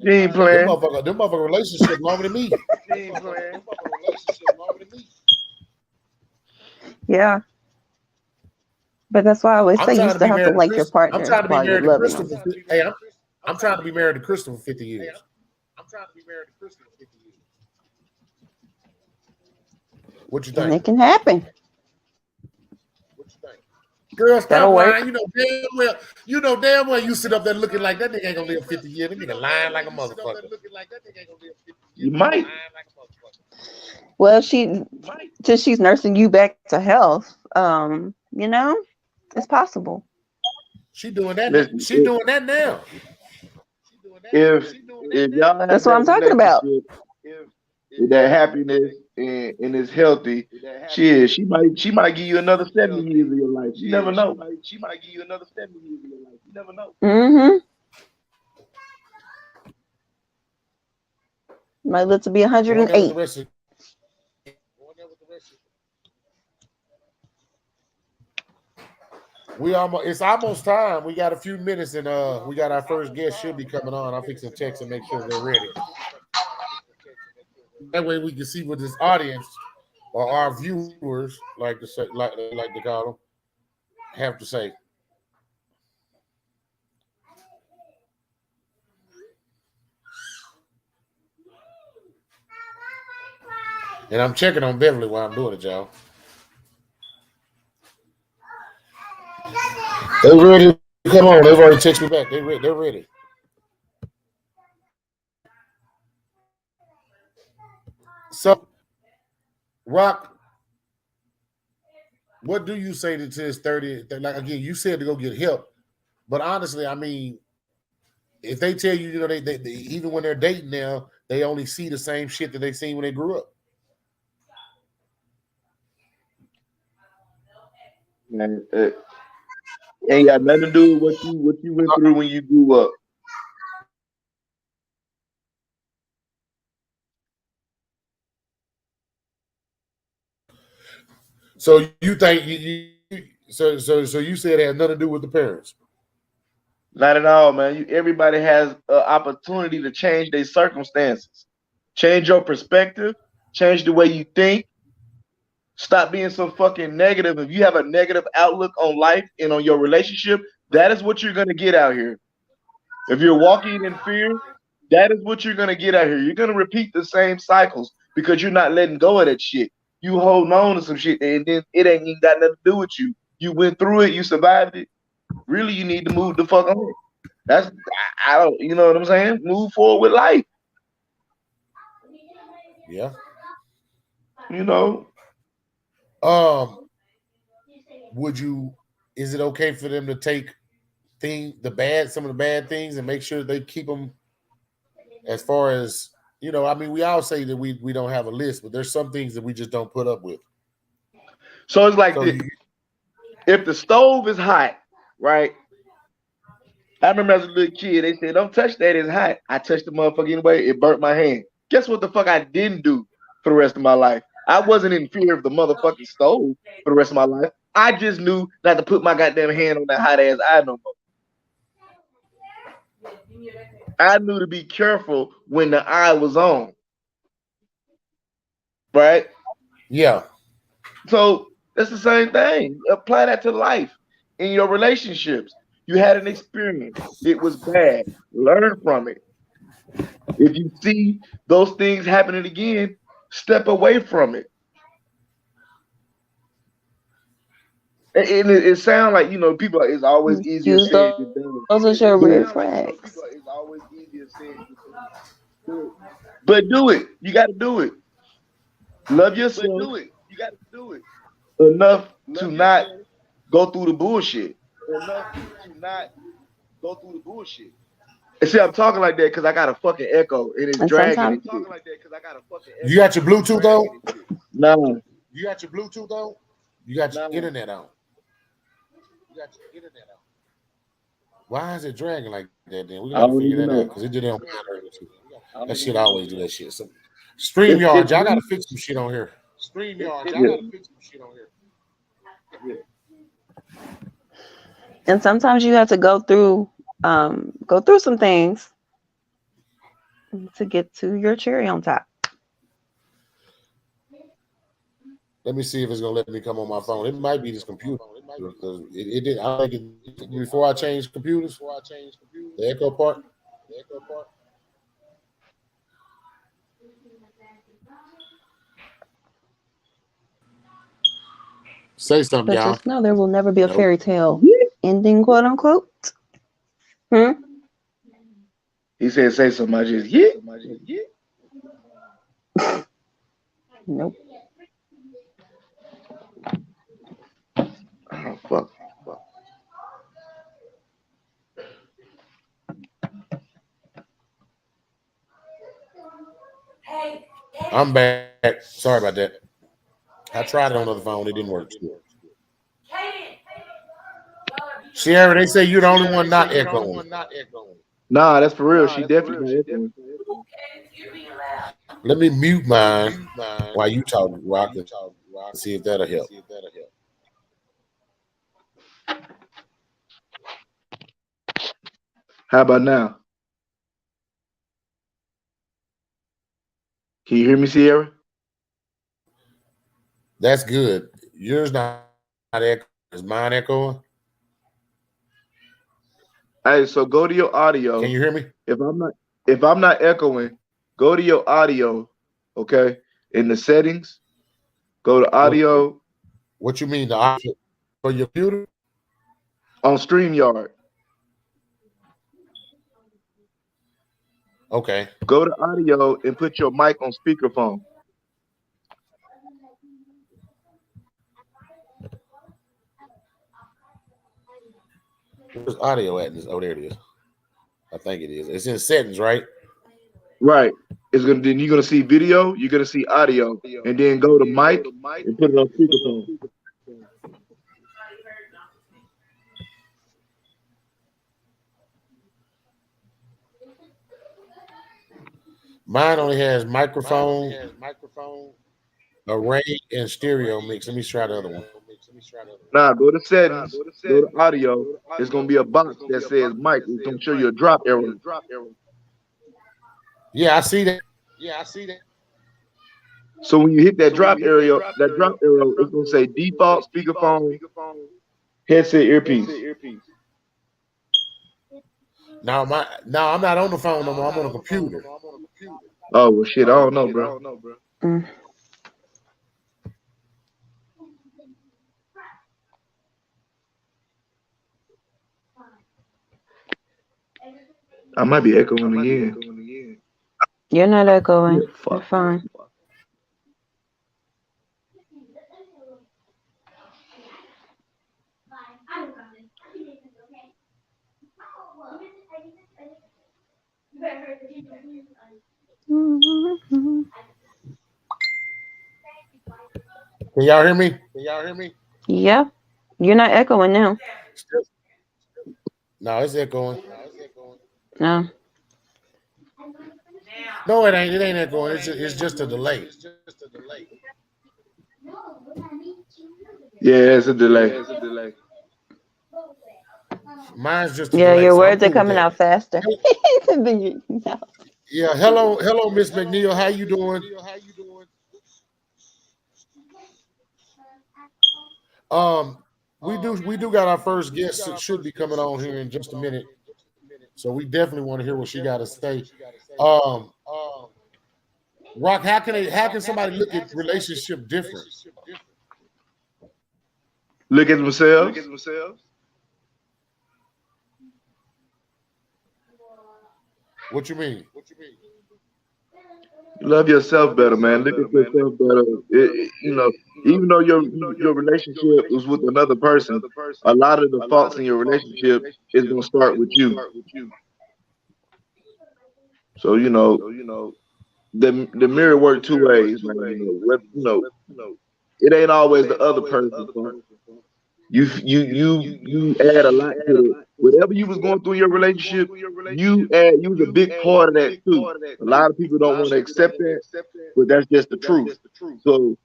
Speaker 2: You ain't playing.
Speaker 5: Them motherfucker relationship longer than me.
Speaker 2: You ain't playing.
Speaker 4: Yeah. But that's why I always
Speaker 5: I'm
Speaker 4: say you
Speaker 5: trying to
Speaker 4: still
Speaker 5: be
Speaker 4: have to
Speaker 5: married to
Speaker 4: like your
Speaker 5: Chris. I'm
Speaker 4: partner
Speaker 5: trying to be
Speaker 4: while you're
Speaker 5: married to
Speaker 4: loving
Speaker 5: Crystal
Speaker 4: them.
Speaker 5: Hey, I'm trying to be married to Crystal for 50 years. What you
Speaker 4: And
Speaker 5: think?
Speaker 4: it can happen.
Speaker 5: Girl, stop
Speaker 4: That'll
Speaker 5: lying.
Speaker 4: work.
Speaker 5: You know damn well you sit up there looking like that nigga ain't gonna live 50 years. That nigga lying like a motherfucker.
Speaker 2: You might.
Speaker 4: Well, since she's nursing you back to health, it's possible.
Speaker 5: She doing that.
Speaker 2: Listen.
Speaker 5: She doing that now.
Speaker 2: If y'all have
Speaker 4: That's what
Speaker 2: that
Speaker 4: I'm talking about.
Speaker 2: relationship, with that happiness and it's healthy, shit, she might give you another 70 years of your life. You never know.
Speaker 4: Mm-hmm. Might live to be
Speaker 5: Going there with the
Speaker 4: 108.
Speaker 5: rest of It's almost time. We got a few minutes, and we got our first guest should be coming on. I'll fix some text and make sure they're ready. That way we can see what this audience or our viewers like to say, like to call them, have to say. And I'm checking on Beverly while I'm doing it, y'all. They ready to come on. They've already texted me back. They're ready. So, Rock, what do you say to this 30? Like again, you said to go get help, but honestly, I mean, if they tell you, they even when they're dating now, they only see the same shit that they seen when they grew up.
Speaker 2: Man, ain't got nothing to do with what you went through when you grew up.
Speaker 5: So you think so you said it had nothing to do with the parents?
Speaker 2: Not at all, man. Everybody has an opportunity to change their circumstances, change your perspective, change the way you think. Stop being so fucking negative. If you have a negative outlook on life and on your relationship, that is what you're gonna get out here. If you're walking in fear, that is what you're gonna get out here. You're gonna repeat the same cycles because you're not letting go of that shit. You holding on to some shit, and then it ain't even got nothing to do with you. You went through it, you survived it. Really, you need to move the fuck on. That's I don't, you know what I'm saying? Move forward with life.
Speaker 5: Yeah.
Speaker 2: You know.
Speaker 5: Would you? Is it okay for them to take some of the bad things, and make sure they keep them? As far as I mean, we all say that we don't have a list, but there's some things that we just don't put up with.
Speaker 2: So it's like if the stove is hot, right? I remember as a little kid, they said, "Don't touch that, it's hot." I touched the motherfucker anyway, it burnt my hand. Guess what the fuck I didn't do for the rest of my life? I wasn't in fear of the motherfucking stove for the rest of my life. I just knew not to put my goddamn hand on that hot ass eye no more. I knew to be careful when the eye was on. Right?
Speaker 5: Yeah.
Speaker 2: So that's the same thing. Apply that to life in your relationships. You had an experience. It was bad. Learn from it. If you see those things happening again, step away from it. And it sounds like, people it's always easier said than done.
Speaker 4: Those are your red flags.
Speaker 2: But do it. You got to do it. Love yourself.
Speaker 1: You got to do it
Speaker 2: enough to not go through the bullshit. And see, I'm talking like that because I got a fucking echo. It is dragging.
Speaker 5: You got your Bluetooth on?
Speaker 2: No.
Speaker 5: You got your Bluetooth on? You got your internet on? Why is it dragging like that? Then we gotta figure that out because it did it on my. That shit always do that shit. So, StreamYard, y'all gotta fix some shit on here.
Speaker 4: And sometimes you have to go through some things to get to your cherry on top.
Speaker 5: Let me see if it's gonna let me come on my phone. It might be this computer. It did. I think before I changed computers, the echo part. Say something,
Speaker 4: but
Speaker 5: y'all.
Speaker 4: Just know there will never be a fairy tale ending, quote unquote.
Speaker 2: He said, "Say something." I just
Speaker 4: Nope.
Speaker 2: Oh fuck.
Speaker 5: I'm back. Sorry about that. I tried it on the other phone. It didn't work. Sierra, they say you're the only one not echoing.
Speaker 2: Nah, that's for real. She definitely echoing.
Speaker 5: Let me mute mine while you talk, Rock, and see if that'll help.
Speaker 2: How about now? Can you hear me, Sierra?
Speaker 5: That's good. Yours not echoing. Is mine echoing?
Speaker 2: Hey, so go to your
Speaker 5: Can
Speaker 2: audio.
Speaker 5: you hear me?
Speaker 2: If I'm not echoing, go to your audio, okay? In the settings, go to
Speaker 5: What
Speaker 2: audio
Speaker 5: What you mean the option for your computer?
Speaker 2: on StreamYard.
Speaker 5: Okay.
Speaker 2: Go to audio and put your mic on speakerphone.
Speaker 5: Where's audio at? Oh, there it is. I think it is. It's in settings, right?
Speaker 2: Right. Then you're gonna see video, you're gonna see audio, and then go to mic and put it on speakerphone.
Speaker 5: Mine only has microphone, array, and stereo mix. Let me try the other one.
Speaker 2: Now go to settings, go to audio. It's gonna be a box that says mic. It's gonna show you a drop arrow.
Speaker 5: Yeah, I see that.
Speaker 2: So when you hit that drop arrow, it's gonna say default speakerphone, headset earpiece.
Speaker 5: Now I'm not on the phone no more. I'm on a computer.
Speaker 2: Oh well, shit, I don't know, bro.
Speaker 4: Mm.
Speaker 2: I might be echoing again.
Speaker 4: You're not echoing.
Speaker 2: Yeah,
Speaker 4: You're
Speaker 2: fuck.
Speaker 4: fine. Mhm.
Speaker 5: Can y'all hear me?
Speaker 4: Yeah, you're not echoing now.
Speaker 5: No, it's echoing.
Speaker 4: No.
Speaker 5: No, it ain't. It ain't echoing. It's just a delay.
Speaker 2: Yeah, it's a delay.
Speaker 5: Mine's just a
Speaker 4: Yeah,
Speaker 5: delay.
Speaker 4: your
Speaker 5: So I'm
Speaker 4: words are
Speaker 5: cool with
Speaker 4: coming
Speaker 5: that.
Speaker 4: out faster. Than you- no.
Speaker 5: Yeah. Hello, Miss McNeil. How you doing? Um, we do got our first guest that should be coming on here in just a minute. So we definitely want to hear what she got to say. Um, Rock, how can somebody look at relationship different?
Speaker 2: Look at themselves.
Speaker 5: What you mean?
Speaker 2: Love yourself better, man. Look at yourself better. Even though your relationship was with another person, a lot of the faults in your relationship is gonna start with you. So the mirror work two ways, man. It ain't always the other person's fault. You add a lot to it. Whatever you was going through in your relationship, you was a big part of that too. A lot of people don't want to accept that, but that's just the truth. So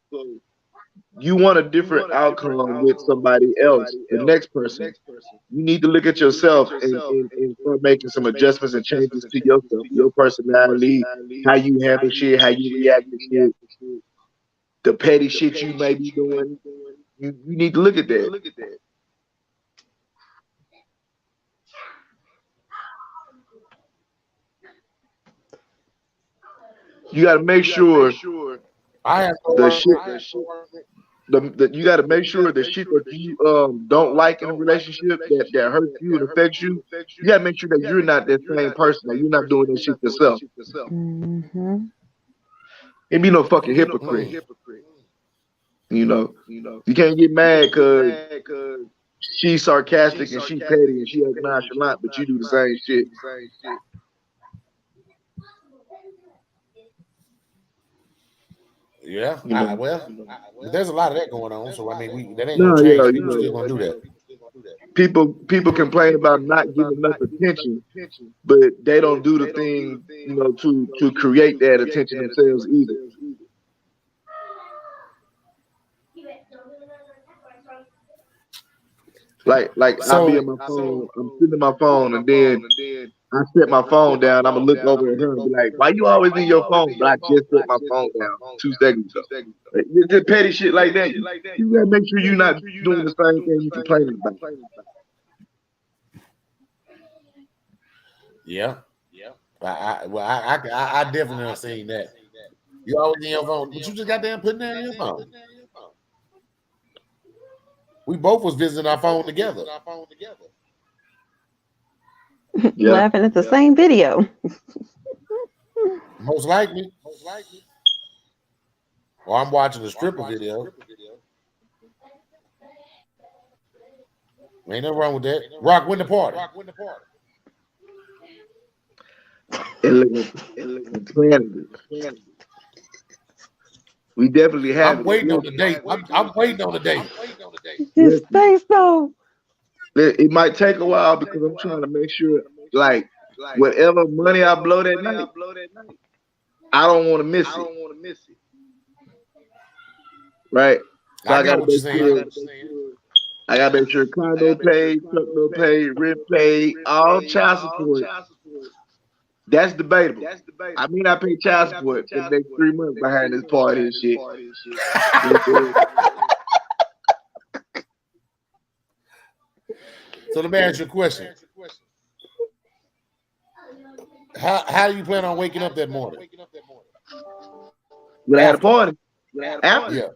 Speaker 2: you want a different outcome with somebody else, the next person. You need to look at yourself and start making some adjustments and changes to yourself, your personality, how you handle shit, how you react to shit, the petty shit you may be doing. You need to look at that. You got to make sure
Speaker 5: I have no
Speaker 2: the
Speaker 5: work.
Speaker 2: shit you got to make sure the shit that you don't like in a relationship that hurts you and affects you. You got to make sure that you're not that same person, or you're not doing that shit yourself.
Speaker 4: Mm-hmm.
Speaker 2: And be no fucking hypocrite. You can't get mad because she's sarcastic and she petty and she act nonchalant, but you do the same shit.
Speaker 5: Yeah. But there's a lot of that going on. So I mean, that ain't gonna
Speaker 2: No,
Speaker 5: change.
Speaker 2: yeah,
Speaker 5: People still gonna do that.
Speaker 2: people complain about not getting enough attention, but they don't do the thing, to create that attention themselves either. Like I'll be on my phone, I'm sitting in my phone, and then I set my phone down. I'm gonna look over at her and be like, "Why you always in your phone?" But I just set my phone down 2 seconds ago. Like, just petty shit like that. You gotta make sure you're not doing the same thing you complaining about.
Speaker 5: Yeah. I definitely have seen that. You always in your phone, but you just got damn putting down your phone. We both was visiting our phone together.
Speaker 2: Yeah.
Speaker 4: Laughing at the same video.
Speaker 5: Most likely. Or I'm watching a stripper video. Ain't nothing wrong with that. Rock, win the party.
Speaker 2: Insanity. We definitely have
Speaker 5: I'm waiting on the date. I'm waiting on the date.
Speaker 4: His face though.
Speaker 2: It might take a while because I'm trying to make sure, like, whatever money I blow that night, I don't want to miss it. Right? So I gotta make sure condo paid, truck no paid, rent paid, all child support. That's debatable. I mean, I pay child support for the next 3 months behind this party and shit.
Speaker 5: So let me ask you a question. How do you plan on waking up that morning?
Speaker 2: When I had a party. After?
Speaker 5: Yeah.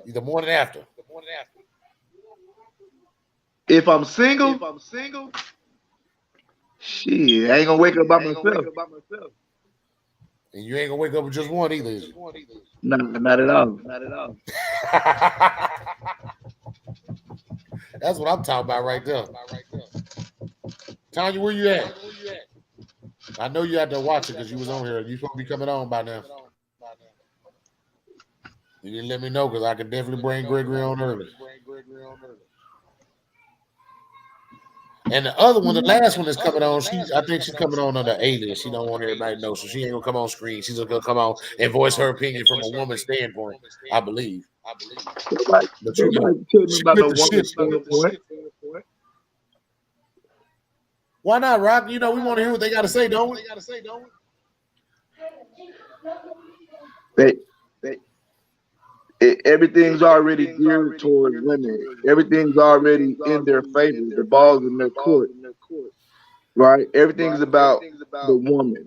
Speaker 5: The morning after.
Speaker 2: If I'm single, shit, I ain't gonna wake up by myself.
Speaker 5: And you ain't gonna wake up with just one either, is you?
Speaker 2: No, not at all.
Speaker 5: That's what I'm talking about right there. Tanya, where you at? I know you had to watch it because you was on here. You supposed to be coming on by now. You didn't let me know because I could definitely bring Gregory on early. And the other one, the last one is coming on. I think she's coming on under alias. She don't want everybody to know, so she ain't gonna come on screen. She's just gonna come on and voice her opinion from a woman's standpoint, I believe.
Speaker 2: Nobody tell me about no woman's standpoint.
Speaker 5: Why not, Rock? You know, we want to hear what they got to say, don't we?
Speaker 2: Everything's already geared towards women. Everything's already in their favor. The ball's in their court, right? Everything's about the woman.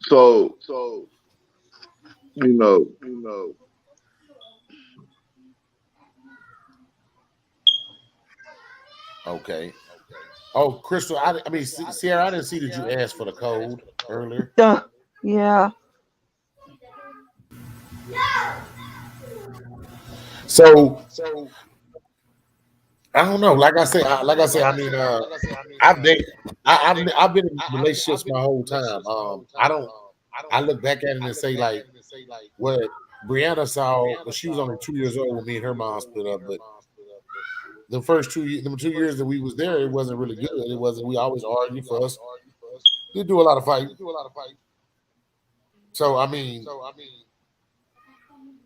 Speaker 2: So you know.
Speaker 5: Okay. Oh, Crystal, I mean, Sierra, I didn't see that you asked for the code earlier.
Speaker 4: Yeah.
Speaker 5: So I don't know. Like I said, I mean, I've been in relationships my whole time. I look back at it and say like what Brianna saw when she was only 2 years old when me and her mom split up, but the first 2 years that we was there, it wasn't really good. It wasn't. We always argued for us. We do a lot of fighting. So I mean,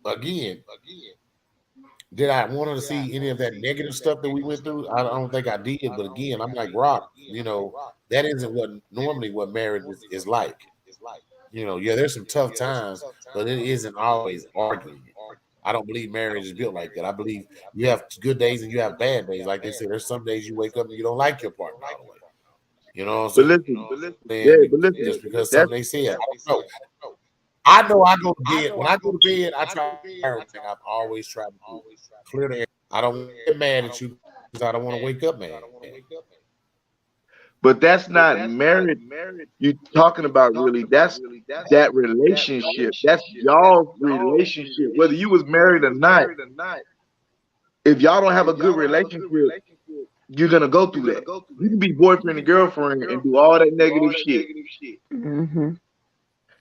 Speaker 5: again, did I want to see any of that negative stuff that we went through? I don't think I did. But again, I'm like Rock. You know, that isn't what marriage is like. You know, yeah, there's some tough times, but it isn't always arguing. I don't believe marriage is built like that. I believe you have good days and you have bad days. Like they say, there's some days you wake up and you don't like your partner all the way. You know what I'm saying?
Speaker 2: But listen,
Speaker 5: just because something they said, I don't know. I know I go to bed. When I go to bed, I try everything. I've always tried to do. Clear the air. I don't get mad at you because I don't want to wake up mad.
Speaker 2: But that's not marriage you're talking about, really. That's that relationship. That's y'all's relationship. Whether you was married or not, if y'all don't have a good relationship, you're going to go through that. You can be boyfriend and girlfriend and do all that negative shit.
Speaker 4: Mm-hmm.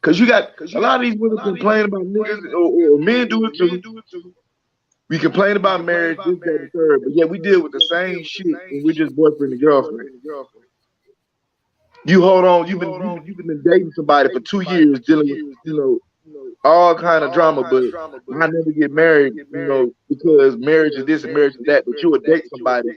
Speaker 2: Because you got a lot of these women complain about niggas, or men do it too. We complain about marriage, this, that, and third, but yeah, we deal with the same shit when we're just boyfriend and girlfriend. You hold on, you've been dating somebody for 2 years, dealing with, all kind of drama, but I never get married, because marriage is this and marriage is that. But you would date somebody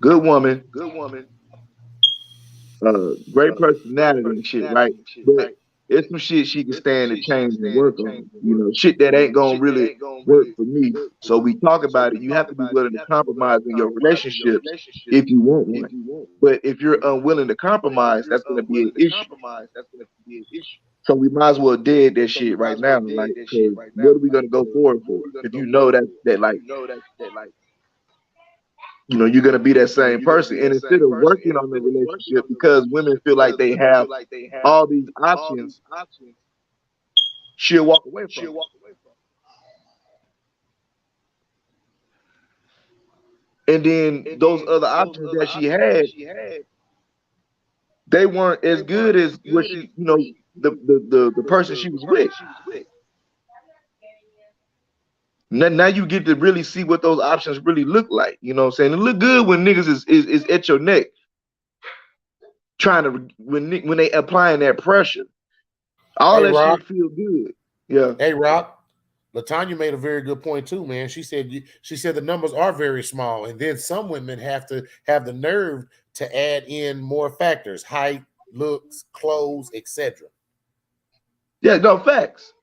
Speaker 2: good woman, great personality and shit, right? But it's some shit she can stand to change and work on. You know, shit that ain't gonna really work for me. So we talk about it. You have to be willing to compromise in your relationships if you want one. But if you're unwilling to compromise, that's gonna be an issue. So we might as well dead that shit right now, like, because what are we gonna go forward for? If you know that like, you know, you're gonna be that same person. And instead of working on the relationship, because women feel like they have all these options, she'll walk away from it. And then those other options that she had, they weren't as good as what she, you know, the person she was with. Now you get to really see what those options really look like. You know what I'm saying? It look good when niggas is at your neck, trying to when they applying that pressure. All
Speaker 5: Hey,
Speaker 2: that
Speaker 5: Rock.
Speaker 2: shit feel good. Yeah.
Speaker 5: Hey, Rock. LaTanya made a very good point too, man. She said the numbers are very small, and then some women have to have the nerve to add in more factors: height, looks, clothes, etc.
Speaker 2: Yeah, no facts.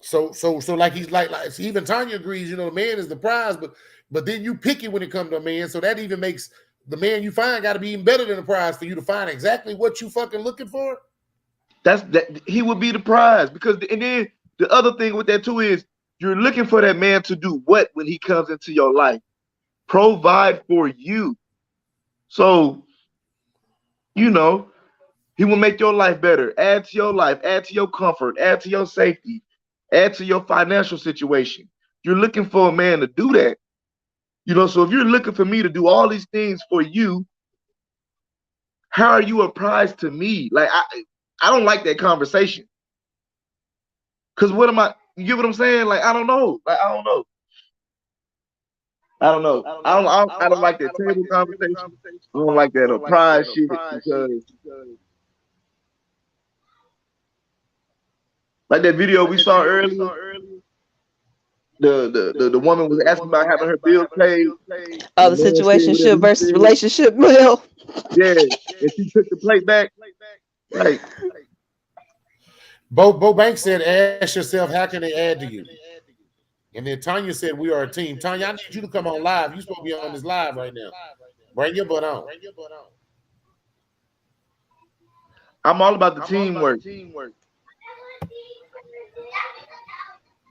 Speaker 5: So like he's like even Tanya agrees, you know, the man is the prize, but then you pick it when it comes to a man, so that even makes the man you find got to be even better than the prize for you to find exactly what you fucking looking for.
Speaker 2: That he would be the prize, because and then the other thing with that too is you're looking for that man to do what when he comes into your life? Provide for you. So, you know, he will make your life better, add to your life, add to your comfort, add to your safety, add to your financial situation. You're looking for a man to do that. You know, so if you're looking for me to do all these things for you, how are you a prize to me? Like, I don't like that conversation. Cause what am I? You get what I'm saying? Like, I don't know. Like, I don't know. I don't like that table conversation. I don't like that prize shit, because like that video we saw earlier, the woman was asking about having her bills paid.
Speaker 4: Oh,
Speaker 2: And
Speaker 4: the
Speaker 2: the man said whatever
Speaker 4: situationship
Speaker 2: he
Speaker 4: versus
Speaker 2: said.
Speaker 4: relationship bill.
Speaker 2: Yeah, and she took the plate back. Like,
Speaker 5: Bo Banks said, ask yourself, how can they add to you? And then Tanya said, we are a team. Tanya, I need you to come on live. You're supposed to be on this live right now. Bring your butt on.
Speaker 2: I'm all about the teamwork.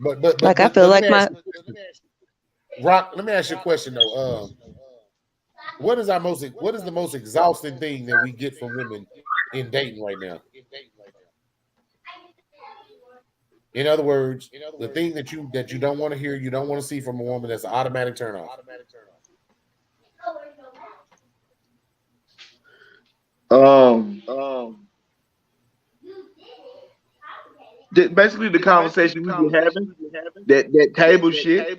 Speaker 5: But
Speaker 4: Like I feel
Speaker 5: let
Speaker 4: like
Speaker 5: me
Speaker 4: my
Speaker 5: ask you, Rock, let me ask you a question though. What is the most exhausting thing that we get from women in dating right now? In other words, the thing that you don't want to hear, you don't want to see from a woman, that's an automatic turn off.
Speaker 2: Um, basically the conversation we be having, that table shit.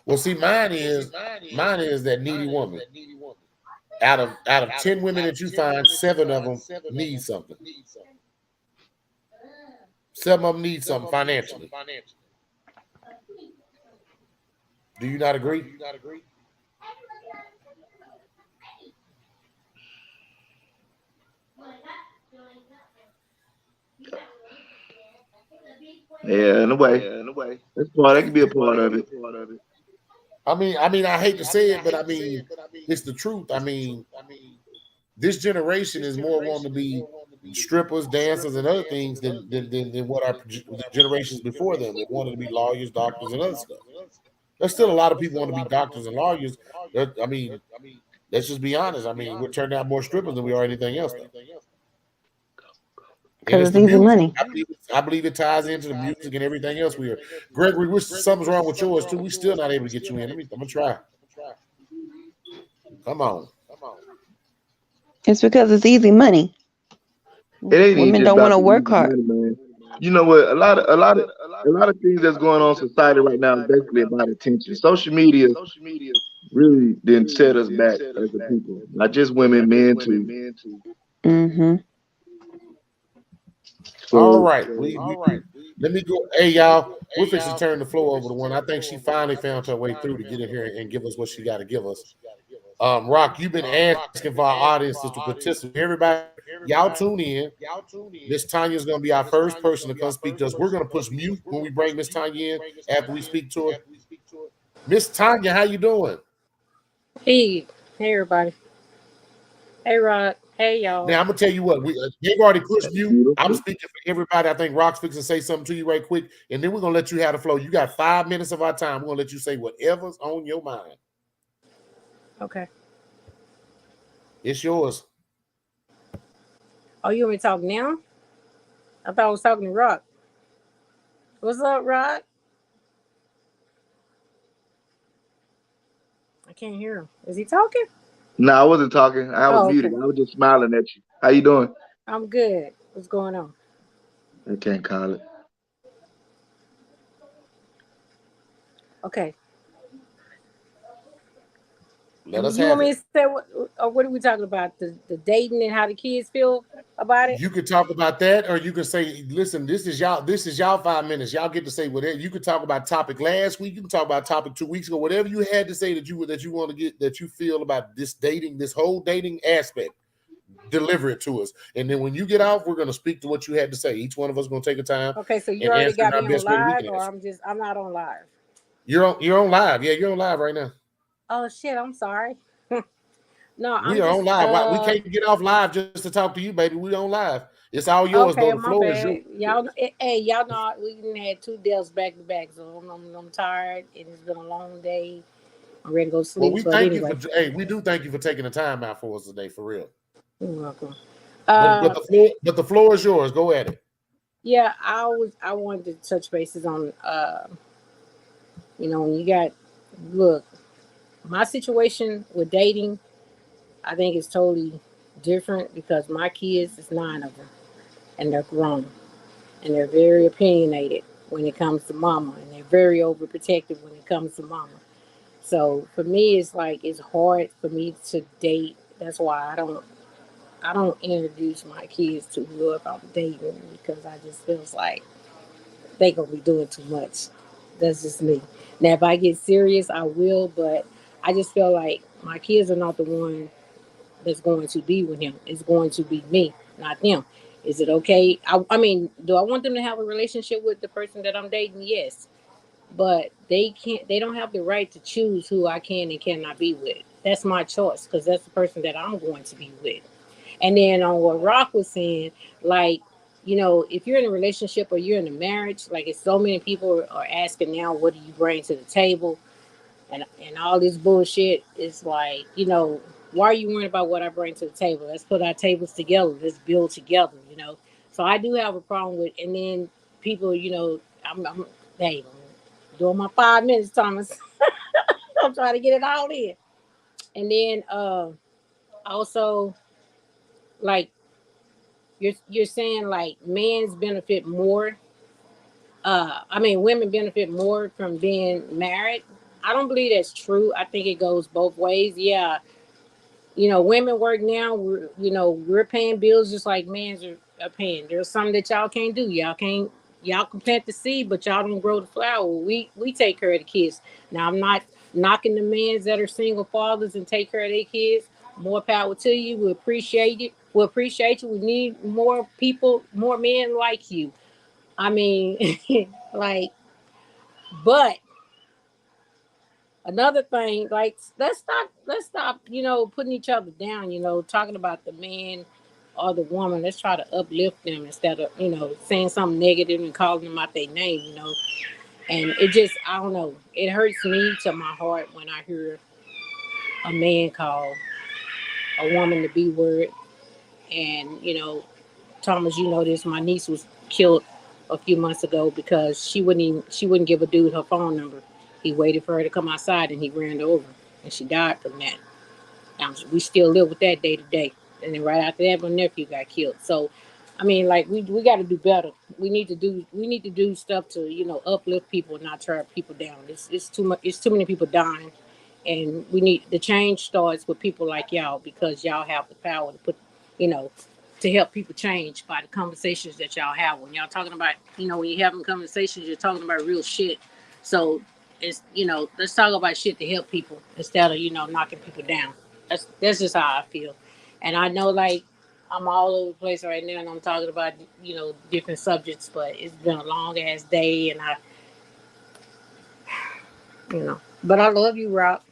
Speaker 5: Well, see, mine is that needy woman. Out of 10 women that you find, 7 of them need something. 7 of them need something financially. Do you not agree?
Speaker 2: Yeah, in a way. That could be a part of it.
Speaker 5: I mean, I hate to say it, but I mean, it's the truth. I mean, this generation is more wanting to be strippers, dancers, and other things than what our generations before them. They wanted to be lawyers, doctors, and other stuff. There's still a lot of people want to be doctors and lawyers. I mean, let's just be honest. I mean, we're turning out more strippers than we are anything else, though. And
Speaker 4: because
Speaker 5: it's
Speaker 4: it's
Speaker 5: the
Speaker 4: easy
Speaker 5: music.
Speaker 4: money.
Speaker 5: I believe it ties into the music and everything else. We are. Gregory, wish something's wrong with yours too. We still not able to get you in. I'm gonna try. Come on.
Speaker 4: It's because it's easy money.
Speaker 2: It ain't even
Speaker 4: Women
Speaker 2: just
Speaker 4: don't want
Speaker 2: about
Speaker 4: to
Speaker 2: the
Speaker 4: work
Speaker 2: easy
Speaker 4: hard.
Speaker 2: money, man. You know what? A lot of things that's going on in society right now is basically about attention. Social media really didn't set us back as a people, not just women, men too.
Speaker 4: Mm-hmm.
Speaker 5: All
Speaker 2: So
Speaker 5: right. Let me go. Hey, y'all. We're fixing to turn the floor over to one. I think she finally found her way through to get in here and give us what she got to give us. Rock, you've been asking for our audiences to participate. Everybody, y'all tune in. Miss Tanya is going to be our first person to come speak to us. We're going to push mute when we bring Miss Tanya in after we speak to her. Miss Tanya, how you doing?
Speaker 6: Hey, hey everybody. Hey Rod. Hey y'all.
Speaker 5: Now I'm gonna tell you what they've already pushed mute.
Speaker 2: Beautiful.
Speaker 5: I'm speaking for everybody. I think Rock's fixing to say something to you right quick, and then we're gonna let you have the flow. You got 5 minutes of our time. We're gonna let you say whatever's on your mind.
Speaker 6: Okay.
Speaker 5: It's yours.
Speaker 6: Oh, you want me to talk now? I thought I was talking to Rod. What's up, Rod? I can't hear him. Is he talking?
Speaker 2: No, I wasn't talking. I was muted.
Speaker 6: Okay.
Speaker 2: I was just smiling at you. How you doing?
Speaker 6: I'm good. What's going on?
Speaker 2: I can't call it.
Speaker 6: Okay.
Speaker 5: Let us
Speaker 6: You
Speaker 5: have
Speaker 6: want me
Speaker 5: it.
Speaker 6: to say what are we talking about? The dating and how the kids feel about it?
Speaker 5: You could talk about that, or you could say, "Listen, this is y'all 5 minutes. Y'all get to say whatever." You could talk about topic last week. You can talk about topic 2 weeks ago. Whatever you had to say that you want to get that you feel about this dating, this whole dating aspect. Deliver it to us, and then when you get off, we're going to speak to what you had to say. Each one of us going to take a time.
Speaker 6: Okay, so you
Speaker 5: and
Speaker 6: already
Speaker 5: answer in
Speaker 6: got
Speaker 5: our
Speaker 6: me on
Speaker 5: best way we
Speaker 6: live,
Speaker 5: can
Speaker 6: or
Speaker 5: answer.
Speaker 6: I'm not on live.
Speaker 5: You're on live. Yeah, you're on live right now.
Speaker 6: Oh shit, I'm sorry. No,
Speaker 5: We
Speaker 6: I'm
Speaker 5: are
Speaker 6: just
Speaker 5: on live. We can't get off live just to talk to you, baby. We on live. It's all yours,
Speaker 6: okay,
Speaker 5: though. The
Speaker 6: my
Speaker 5: floor is yours.
Speaker 6: bad. Y'all know we done had 2 deaths back to back, so I'm tired and it's been a long day. I'm ready to go
Speaker 5: Well,
Speaker 6: sleep.
Speaker 5: we
Speaker 6: But
Speaker 5: thank you
Speaker 6: anyway,
Speaker 5: for. Hey, we do thank you for taking the time out for us today, for real.
Speaker 6: you're welcome.
Speaker 5: But the floor is yours. Go at it.
Speaker 6: Yeah, I wanted to touch bases on when you got look, my situation with dating, I think is totally different because my kids is 9 of them and they're grown and they're very opinionated when it comes to mama and they're very overprotective when it comes to mama. So for me, it's like it's hard for me to date. That's why I don't introduce my kids to whoever I'm dating because I just feels like they gonna be doing too much. That's just me. Now, if I get serious, I will, but I just feel like my kids are not the one that's going to be with him. It's going to be me, not them. Is it okay? I mean, do I want them to have a relationship with the person that I'm dating? Yes, but they can't. They don't have the right to choose who I can and cannot be with. That's my choice because that's the person that I'm going to be with. And then on what Rock was saying, like, if you're in a relationship or you're in a marriage, like it's so many people are asking now, what do you bring to the table? And all this bullshit is like, why are you worrying about what I bring to the table? Let's put our tables together. Let's build together. So I do have a problem with, and then people, hey, I'm doing my 5 minutes, Thomas. I'm trying to get it all in. And then also, like, you're saying like men's benefit more. I mean, women benefit more from being married. I don't believe that's true. I think it goes both ways. Yeah, women work now. We're paying bills just like men's are paying. There's something that y'all can't do. Y'all can plant the seed, but y'all don't grow the flower. We take care of the kids. Now I'm not knocking the men that are single fathers and take care of their kids. More power to you. We appreciate it. We appreciate you. We need more people, more men like you. I mean, like, but another thing, like, let's stop, putting each other down, talking about the man or the woman. Let's try to uplift them instead of, saying something negative and calling them out their name. And it just, I don't know, it hurts me to my heart when I hear a man call a woman the B word. And, Thomas, this, my niece was killed a few months ago because she wouldn't give a dude her phone number. He waited for her to come outside and he ran her over and she died from that. We still live with that day to day. And then right after that, my nephew got killed. So, I mean, like we got to do better. We need to do stuff to uplift people and not tear people down. It's too much. It's too many people dying, and we need the change starts with people like y'all because y'all have the power to put, you know, to help people change by the conversations that y'all have. When y'all talking about, when you're having conversations, you're talking about real shit. So it's let's talk about shit to help people instead of knocking people down. That's just how I feel. And I know, like, I'm all over the place right now, and I'm talking about different subjects. But it's been a long ass day, and But I love you, Rock.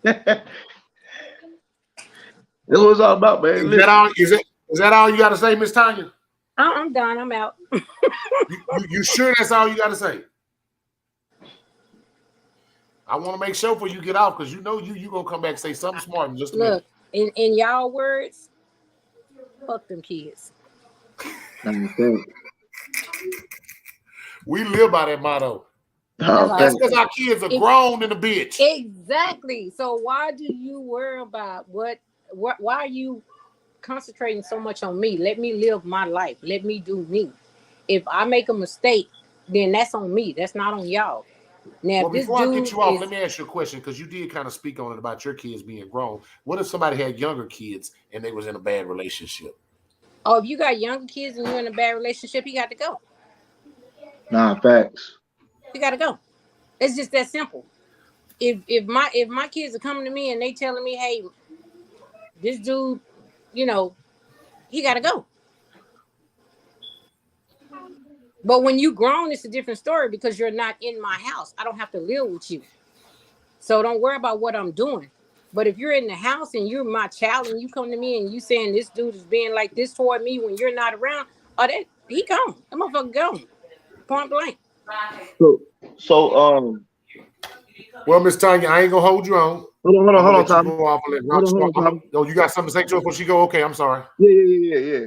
Speaker 2: That's what it's all about, man.
Speaker 5: Is that
Speaker 2: Listen.
Speaker 5: all? Is that all you got to say, Miss Tanya?
Speaker 6: I'm done. I'm out.
Speaker 5: You sure that's all you got to say? I want to make sure before you get off, because you gonna come back and say something smart in just a minute.
Speaker 6: Look, in y'all words, fuck them kids.
Speaker 5: We live by that motto.
Speaker 2: Oh,
Speaker 5: That's because our kids are grown in a bitch.
Speaker 6: Exactly. So why do you worry about what? Why are you concentrating so much on me? Let me live my life. Let me do me. If I make a mistake, then that's on me. That's not on y'all. Now,
Speaker 5: Well,
Speaker 6: if this
Speaker 5: before I
Speaker 6: dude
Speaker 5: get you off, let me ask you a question, because you did kind of speak on it about your kids being grown. What if somebody had younger kids and they was in a bad relationship?
Speaker 6: Oh, if you got younger kids and you're in a bad relationship, you got to go.
Speaker 2: Nah, facts.
Speaker 6: You got to go. It's just that simple. If my kids are coming to me and they telling me, hey, this dude, he got to go. But when you grown, it's a different story because you're not in my house. I don't have to live with you. So don't worry about what I'm doing. But if you're in the house and you're my child and you come to me and you saying this dude is being like this toward me when you're not around, he gone. That motherfucker gone. Point blank.
Speaker 2: So
Speaker 5: Well, Miss Tanya, I ain't gonna hold you on.
Speaker 2: hold on, Tommy.
Speaker 5: Go off and let Rock talk. Oh, you got something to say to her before she go? Okay, I'm sorry.
Speaker 2: Yeah.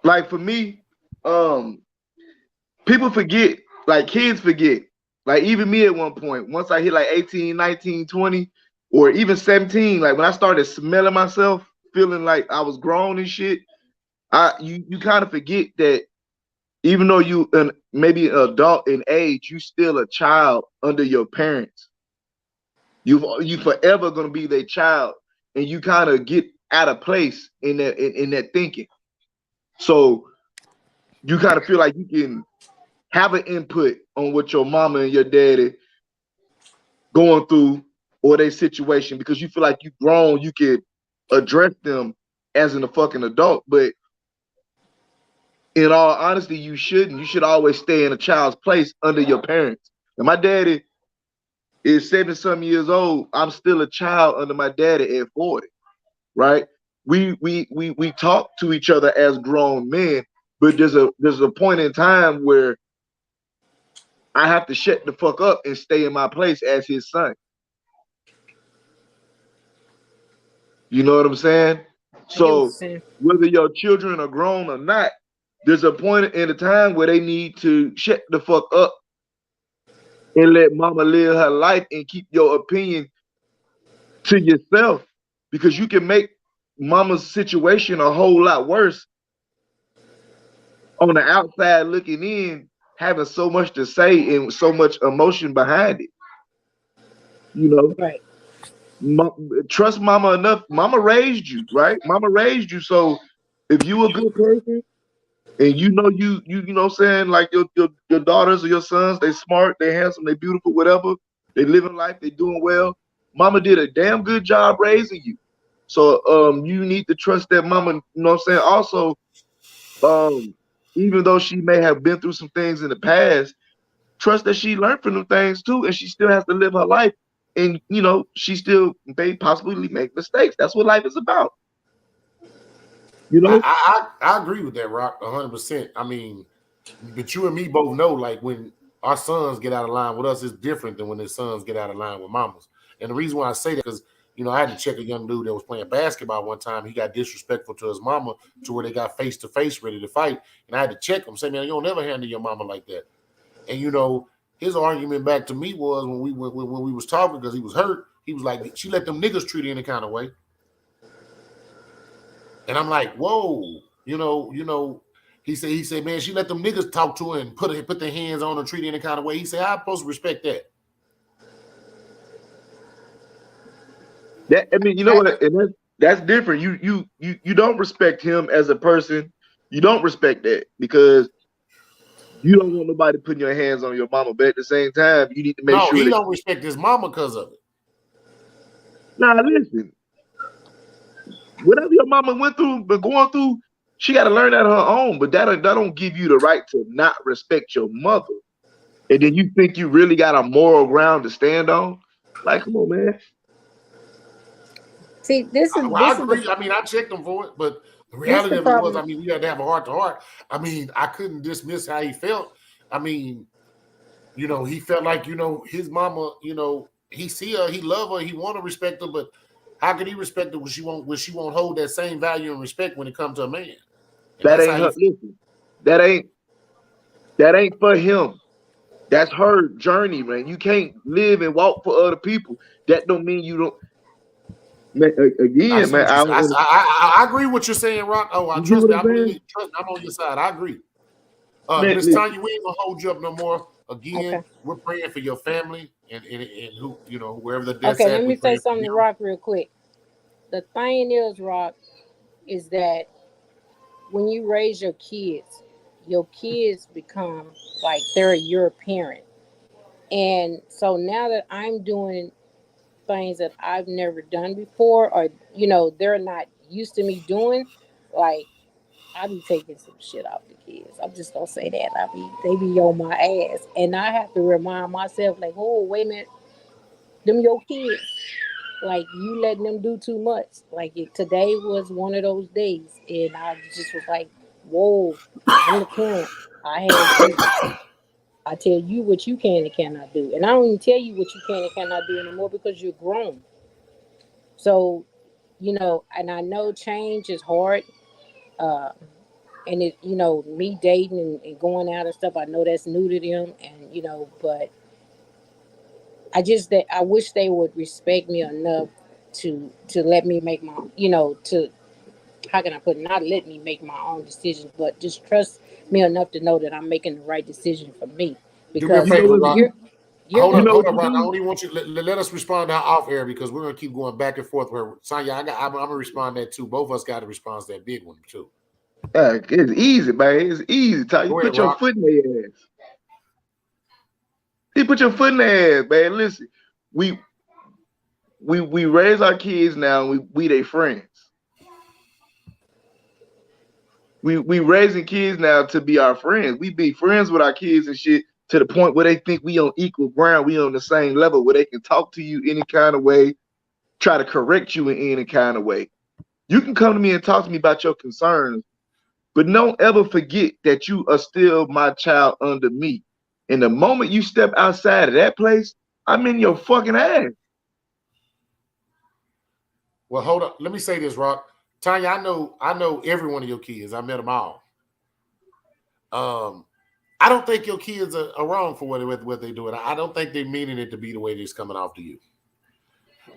Speaker 2: Like for me, people forget, like kids forget. Like even me at one point, once I hit like 18, 19, 20, or even 17, like when I started smelling myself, feeling like I was grown and shit, you kind of forget that even though you maybe an adult in age, you still a child under your parents. You forever gonna be their child, and you kind of get out of place in that thinking. So you kind of feel like you can have an input on what your mama and your daddy going through or their situation because you feel like you grown, you could address them as a fucking adult. But in all honesty, you shouldn't. You should always stay in a child's place under your parents. And my daddy is 70-some years old. I'm still a child under my daddy at 40, right? We talk to each other as grown men, but there's a point in time where I have to shut the fuck up and stay in my place as his son. You know what I'm saying? So whether your children are grown or not, there's a point in a time where they need to shut the fuck up and let mama live her life and keep your opinion to yourself, because you can make mama's situation a whole lot worse on the outside looking in, having so much to say and so much emotion behind it. You know,
Speaker 6: right?
Speaker 2: Trust mama enough. Mama raised you, right? Mama raised you. So if you a good person and you know what I'm saying, like your daughters or your sons, they smart, they handsome, they beautiful, whatever, they living life, they doing well. Mama did a damn good job raising you. So you need to trust that mama, you know what I'm saying? Also, even though she may have been through some things in the past, trust that she learned from them things too, and she still has to live her life. And she still may possibly make mistakes. That's what life is about.
Speaker 5: I agree with that, Rock, 100%. I mean, but you and me both know, like, when our sons get out of line with us, it's different than when their sons get out of line with mamas. And the reason why I say that is, I had to check a young dude that was playing basketball one time. He got disrespectful to his mama to where they got face to face ready to fight. And I had to check him, say, man, you don't never handle your mama like that. And his argument back to me was when we was talking, because he was hurt, he was like, she let them niggas treat her any kind of way. And I'm like, whoa, he said, man, she let them niggas talk to her and put their hands on her, treat her any kind of way. He said, I'm supposed to respect that.
Speaker 2: I mean, you know what? And that's different. You don't respect him as a person. You don't respect that, because You don't want nobody putting your hands on your mama, but at the same time, you need to make
Speaker 5: No,
Speaker 2: sure
Speaker 5: he
Speaker 2: that.
Speaker 5: don't respect his mama because of it.
Speaker 2: Now listen, whatever your mama went through, but going through, she got to learn that on her own. But that don't give you the right to not respect your mother. And then you think you really got a moral ground to stand on? Like, come on, man.
Speaker 6: See,
Speaker 5: I agree. I mean, I checked him for it, but the
Speaker 6: this
Speaker 5: reality
Speaker 6: the
Speaker 5: of it was,
Speaker 6: problem.
Speaker 5: I mean, we had to have a heart to heart. I mean, I couldn't dismiss how he felt. I mean, you know, he felt like, you know, his mama, you know, he see her, he love her, he want to respect her, but how can he respect her when she won't hold that same value and respect when it comes to a man? And
Speaker 2: That
Speaker 5: that's how
Speaker 2: ain't
Speaker 5: he
Speaker 2: her. Listen, that ain't for him. That's her journey, man. You can't live and walk for other people. That don't mean you don't. Man,
Speaker 5: I
Speaker 2: again,
Speaker 5: see
Speaker 2: man,
Speaker 5: what you
Speaker 2: I
Speaker 5: say.
Speaker 2: don't want to.
Speaker 5: I agree with what you're saying, Rock. Oh,
Speaker 2: You get
Speaker 5: trust
Speaker 2: what
Speaker 5: me,
Speaker 2: I'm
Speaker 5: I
Speaker 2: saying?
Speaker 5: believe. Trust me, I'm on your side. I agree.
Speaker 2: Man,
Speaker 5: Miss
Speaker 2: listen,
Speaker 5: Tanya, we ain't gonna hold you up no more.
Speaker 6: Okay.
Speaker 5: Again, we're praying for your family and who, you know, wherever the death's
Speaker 6: Okay, let
Speaker 5: at, we're
Speaker 6: me say
Speaker 5: praying for
Speaker 6: something to
Speaker 5: them.
Speaker 6: Rock real quick. The thing is, Rock, is that when you raise your kids become like they're your parent. And so now that I'm doing things that I've never done before, or they're not used to me doing, like I be taking some shit off the kids. I'm just gonna say that. They be on my ass. And I have to remind myself, like, oh, wait a minute, them your kids. Like you letting them do too much. Like today was one of those days, and I just was like, "Whoa, I'm the parent. I had you. I tell you what you can and cannot do, and I don't even tell you what you can and cannot do anymore because you're grown." So, and I know change is hard, uh, and me dating and going out and stuff. I know that's new to them, and but I wish they would respect me enough to let me make my to how can I put it, not let me make my own decisions, but just trust me enough to know that I'm making the right decision for me.
Speaker 5: Do me a
Speaker 6: Because
Speaker 2: you know
Speaker 5: favor,
Speaker 2: what
Speaker 5: Rock.
Speaker 2: you
Speaker 6: you're
Speaker 2: you
Speaker 6: gonna
Speaker 2: know
Speaker 5: Hold
Speaker 2: what
Speaker 5: up,
Speaker 2: you
Speaker 5: Rock. I
Speaker 2: do?
Speaker 5: only want you let us respond now off air because we're gonna keep going back and forth. Where Sonya, I'm gonna respond that too. Both of us got to respond to that big one too.
Speaker 2: It's easy, man. It's easy. Ty. You
Speaker 5: Go ahead,
Speaker 2: put your
Speaker 5: Rock.
Speaker 2: foot in their ass. You put your foot in their ass, man. Listen, we we raise our kids now. We their friends. We raising kids now to be our friends. We be friends with our kids and shit to the point where they think we on equal ground. We on the same level where they can talk to you any kind of way, try to correct you in any kind of way. You can come to me and talk to me about your concerns, but don't ever forget that you are still my child under me. And the moment you step outside of that place, I'm in your fucking ass.
Speaker 5: Well, hold up. Let me say this, Rock. Tanya, I know every one of your kids. I met them all. Um, I don't think your kids are wrong for what they do. I don't think they're meaning it to be the way it's coming off to you.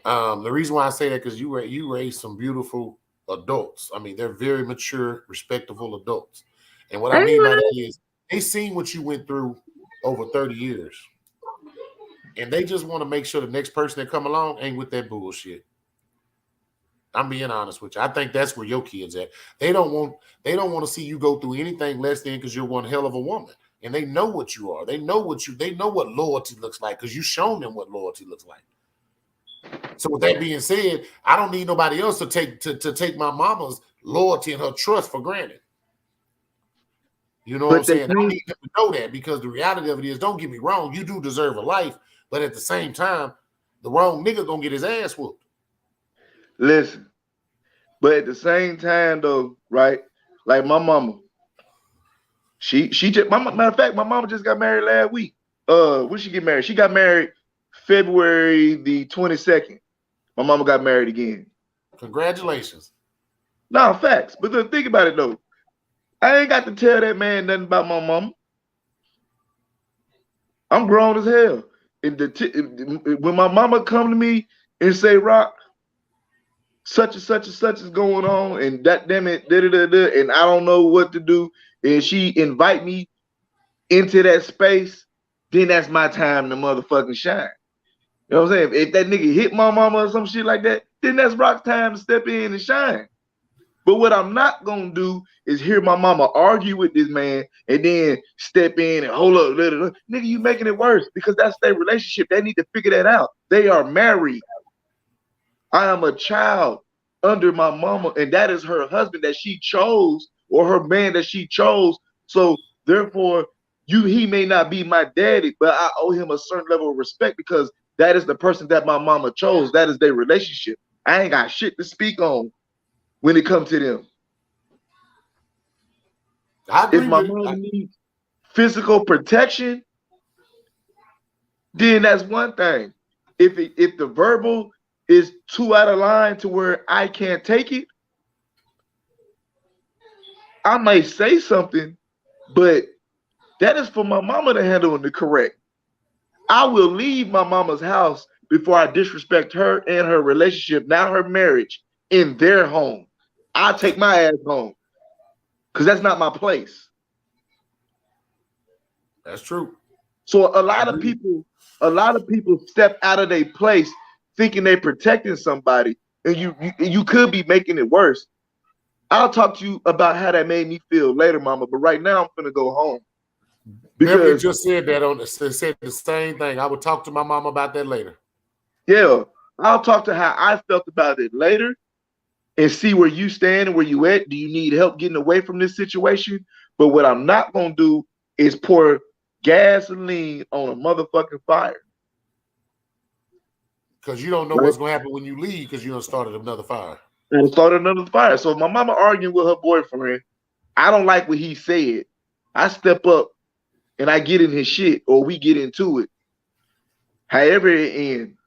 Speaker 5: The reason why I say that because you raised some beautiful adults. I mean, they're very mature, respectable adults. And what I mean by that is they seen what you went through over 30 years. And they just want to make sure the next person that come along ain't with that bullshit. I'm being honest with you. I think that's where your kids at. They don't want to see you go through anything less than because you're one hell of a woman. And they know what you are. They know what loyalty looks like because you've shown them what loyalty looks like. So with that being said, I don't need nobody else to take my mama's loyalty and her trust for granted. You know what I'm
Speaker 2: But they
Speaker 5: saying? I
Speaker 2: can't
Speaker 5: need them to know that because the reality of it is, don't get me wrong, you do deserve a life, but at the same time, the wrong nigga gonna get his ass whooped.
Speaker 2: listen. But at the same time, though, right? Like my mama, she just matter of fact, my mama just got married last week. When she get married? She got married February the 22nd. My mama got married again.
Speaker 5: Congratulations.
Speaker 2: Nah, facts. But then think about it though. I ain't got to tell that man nothing about my mama. I'm grown as hell. When my mama come to me and say, "Rock, such and such and such is going on," and that damn it, da da da da, and I don't know what to do, and she invite me into that space, then that's my time to motherfucking shine. You know what I'm saying? If that nigga hit my mama or some shit like that, then that's Rock's time to step in and shine. But what I'm not gonna do is hear my mama argue with this man and then step in and hold up. Nigga, you making it worse because that's their relationship. They need to figure that out. They are married. I am a child under my mama, and that is her husband that she chose, or her man that she chose. So therefore, he may not be my daddy, but I owe him a certain level of respect because that is the person that my mama chose. That is their relationship. I ain't got shit to speak on when it comes to them.
Speaker 5: I agree
Speaker 2: If my
Speaker 5: with it.
Speaker 2: mom needs physical protection, then that's one thing. If the verbal is too out of line to where I can't take it, I might say something, but that is for my mama to handle and to correct. I will leave my mama's house before I disrespect her and her relationship, now her marriage, in their home. I'll take my ass home because that's not my place.
Speaker 5: That's true.
Speaker 2: So a lot of people step out of their place thinking they're protecting somebody, and you could be making it worse. I'll talk to you about how that made me feel later, mama, but right now I'm gonna go home.
Speaker 5: Beverly just said that said the same thing. I would talk to my mom about that later.
Speaker 2: Yeah, I'll talk to how I felt about it later and see where you stand and where you at. Do you need help getting away from this situation? But what I'm not gonna do is pour gasoline on a motherfucking fire.
Speaker 5: Because you don't know what's gonna happen when you leave because you done started another fire.
Speaker 2: And started another fire. So if my mama arguing with her boyfriend, I don't like what he said. I step up and I get in his shit, or we get into it. However it ends,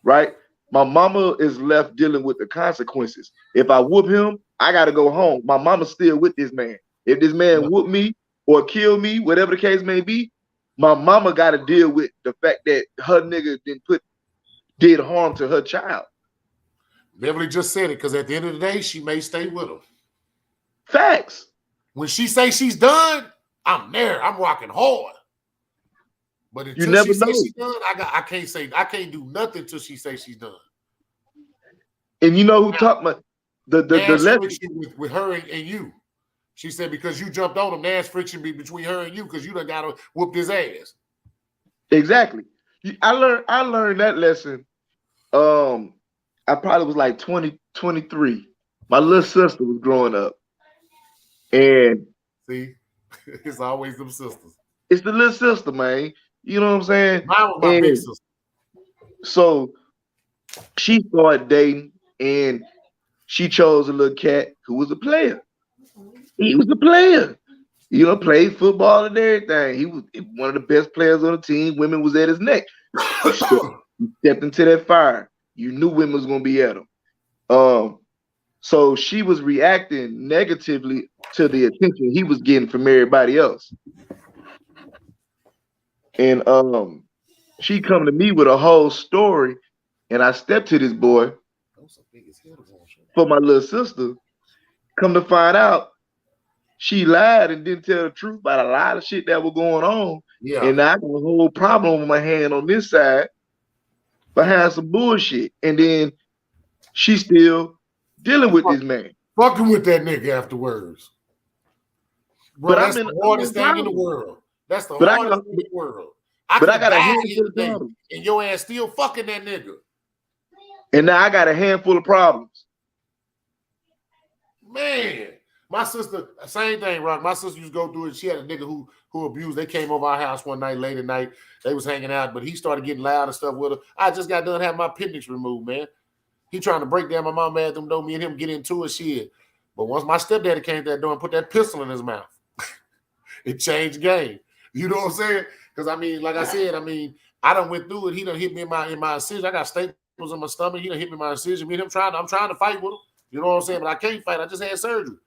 Speaker 2: right? My mama is left dealing with the consequences. If I whoop him, I gotta go home. My mama's still with this man. If this man whoop me or kill me, whatever the case may be, my mama gotta deal with the fact that her nigga did harm to her child.
Speaker 5: Beverly just said it because at the end of the day, she may stay with him.
Speaker 2: Facts.
Speaker 5: When she say she's done, I'm there. I'm rocking hard. But until
Speaker 2: You never
Speaker 5: she say
Speaker 2: know.
Speaker 5: she's done, I can't do nothing until she say she's done.
Speaker 2: And you know who talked about the
Speaker 5: friction with her and you. She said because you jumped on him, there's friction between her and you because you done got to whoop his ass.
Speaker 2: Exactly. I learned that lesson. I probably was like 23. My little sister was growing up. And
Speaker 5: see, it's always them sisters.
Speaker 2: It's the little sister, man. You know what I'm saying?
Speaker 5: Mine was my big sister.
Speaker 2: So she started dating and she chose a little cat who was a player. He was a player. You know, played football and everything. He was one of the best players on the team. Women was at his neck. He stepped into that fire. You knew women was gonna be at him. So she was reacting negatively to the attention he was getting from everybody else. And she come to me with a whole story, and I stepped to this boy for my little sister. Come to find out, she lied and didn't tell the truth about a lot of shit that was going on.
Speaker 5: Yeah.
Speaker 2: And I got a whole problem with my hand on this side behind some bullshit. And then she still dealing with this man.
Speaker 5: Fucking with that nigga afterwards. Bro, that's the hardest thing in the world. That's the hardest thing in the world. I got a handful of problems. And your ass still fucking that nigga.
Speaker 2: And now I got a handful of problems.
Speaker 5: Man, my sister, same thing, Rock. My sister used to go through it. She had a nigga who abused. They came over our house one night, late at night. They was hanging out, but he started getting loud and stuff with her. I just got done having my appendix removed, man. He trying to break down my mom bathroom door. Me and him get into it, shit. But once my stepdaddy came to that door and put that pistol in his mouth, it changed the game. You know what I'm saying? Because I mean, like I said, I done went through it. He done hit me in my incision. I got staples in my stomach. He done hit me in my incision. Me and him I'm trying to fight with him. You know what I'm saying? But I can't fight. I just had surgery.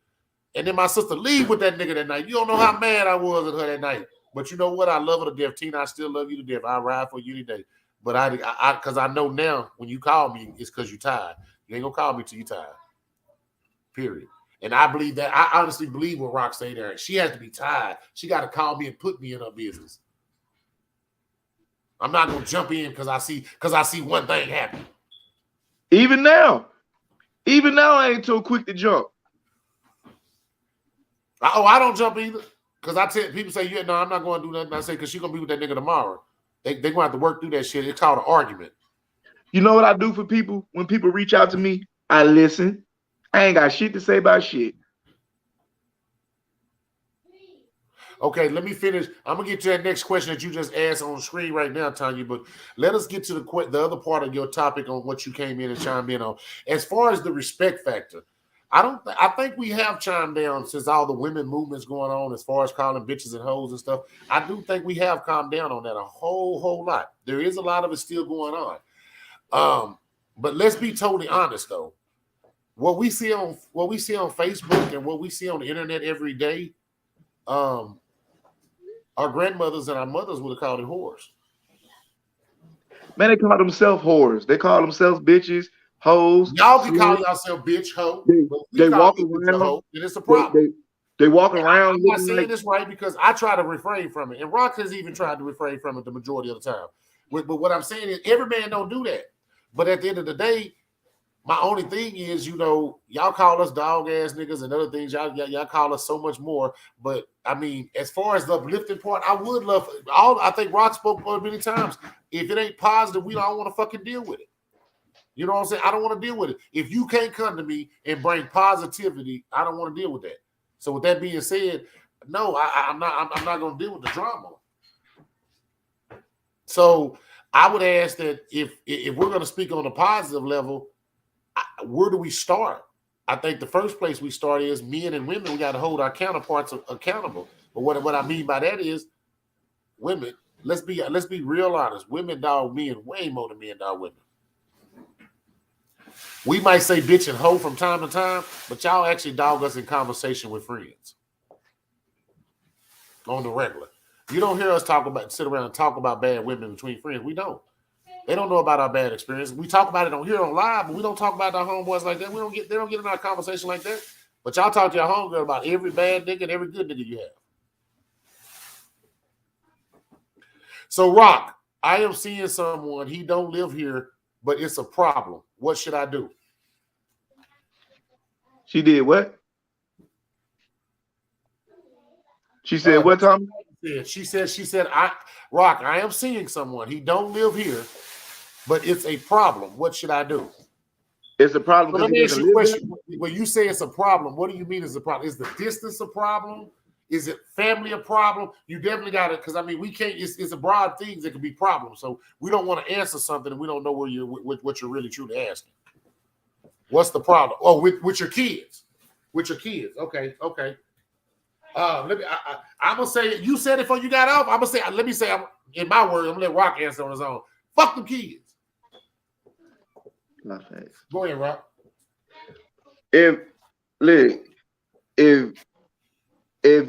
Speaker 5: And then my sister leave with that nigga that night. You don't know how mad I was at her that night. But you know what? I love her to death. Tina, I still love you to death. I ride for you today. But because I know now when you call me, it's because you're tired. You ain't gonna call me till you're tired. Period. And I believe that. I honestly believe what Rock say there. She has to be tired. She got to call me and put me in her business. I'm not gonna jump in because I see one thing happen.
Speaker 2: Even now, I ain't too quick to jump.
Speaker 5: I don't jump either. Because I tell people say, yeah, no, I'm not going to do nothing. I say, because she's going to be with that nigga tomorrow. They going to have to work through that shit. It's called an argument.
Speaker 2: You know what I do for people? When people reach out to me, I listen. I ain't got shit to say about shit.
Speaker 5: Okay, let me finish. I'm going to get to that next question that you just asked on the screen right now, Tanya, but let us get to the other part of your topic on what you came in and chimed in on. As far as the respect factor, I think we have chimed down since all the women movements going on as far as calling bitches and hoes and stuff. I do think we have calmed down on that a whole lot. There is a lot of it still going on. But let's be totally honest though. What we see on Facebook and what we see on the internet every day, our grandmothers and our mothers would have called it whores.
Speaker 2: Man, they call themselves whores. They call themselves bitches, hoes.
Speaker 5: Y'all can call yourself bitch, hoe.
Speaker 2: They walk around.
Speaker 5: Hoe, and it's a problem.
Speaker 2: They walk around.
Speaker 5: I'm not saying this right because I try to refrain from it. And Rock has even tried to refrain from it the majority of the time. But what I'm saying is every man don't do that. But at the end of the day, my only thing is, y'all call us dog ass niggas and other things. Y'all call us so much more. But I mean, as far as the uplifting part, I would love I think Rock spoke about it many times. If it ain't positive, we don't want to fucking deal with it. You know what I'm saying? I don't want to deal with it. If you can't come to me and bring positivity, I don't want to deal with that. So with that being said, no, I'm not going to deal with the drama. So I would ask that if we're going to speak on a positive level, where do we start? I think the first place we start is men and women. We got to hold our counterparts accountable. But what I mean by that is women. Let's be real honest. Women dog men way more than men dog women. We might say bitch and hoe from time to time, but y'all actually dog us in conversation with friends on the regular. You don't hear us sit around and talk about bad women between friends. We don't. They don't know about our bad experience. We talk about it on live, but we don't talk about our homeboys like that. They don't get in our conversation like that. But y'all talk to your homegirl about every bad nigga and every good nigga you have. So Rock, I am seeing someone, he don't live here, but it's a problem. What should I do?
Speaker 2: She did what? She said what, Tommy?
Speaker 5: She said, Rock, I am seeing someone. He don't live here, but it's a problem. What should I do?
Speaker 2: It's a problem.
Speaker 5: So let me ask you a question. When you say it's a problem, what do you mean is a problem? Is the distance a problem? Is it family a problem? You definitely got it, because I mean we can't. It's a broad things that could be problems. So we don't want to answer something and we don't know what you're really truly asking. What's the problem? Oh, with your kids. With your kids. Okay. I'm gonna say you said it before you got off. Let me say in my words, I'm gonna let Rock answer on his own. Fuck them kids. Go ahead, Rock.
Speaker 2: If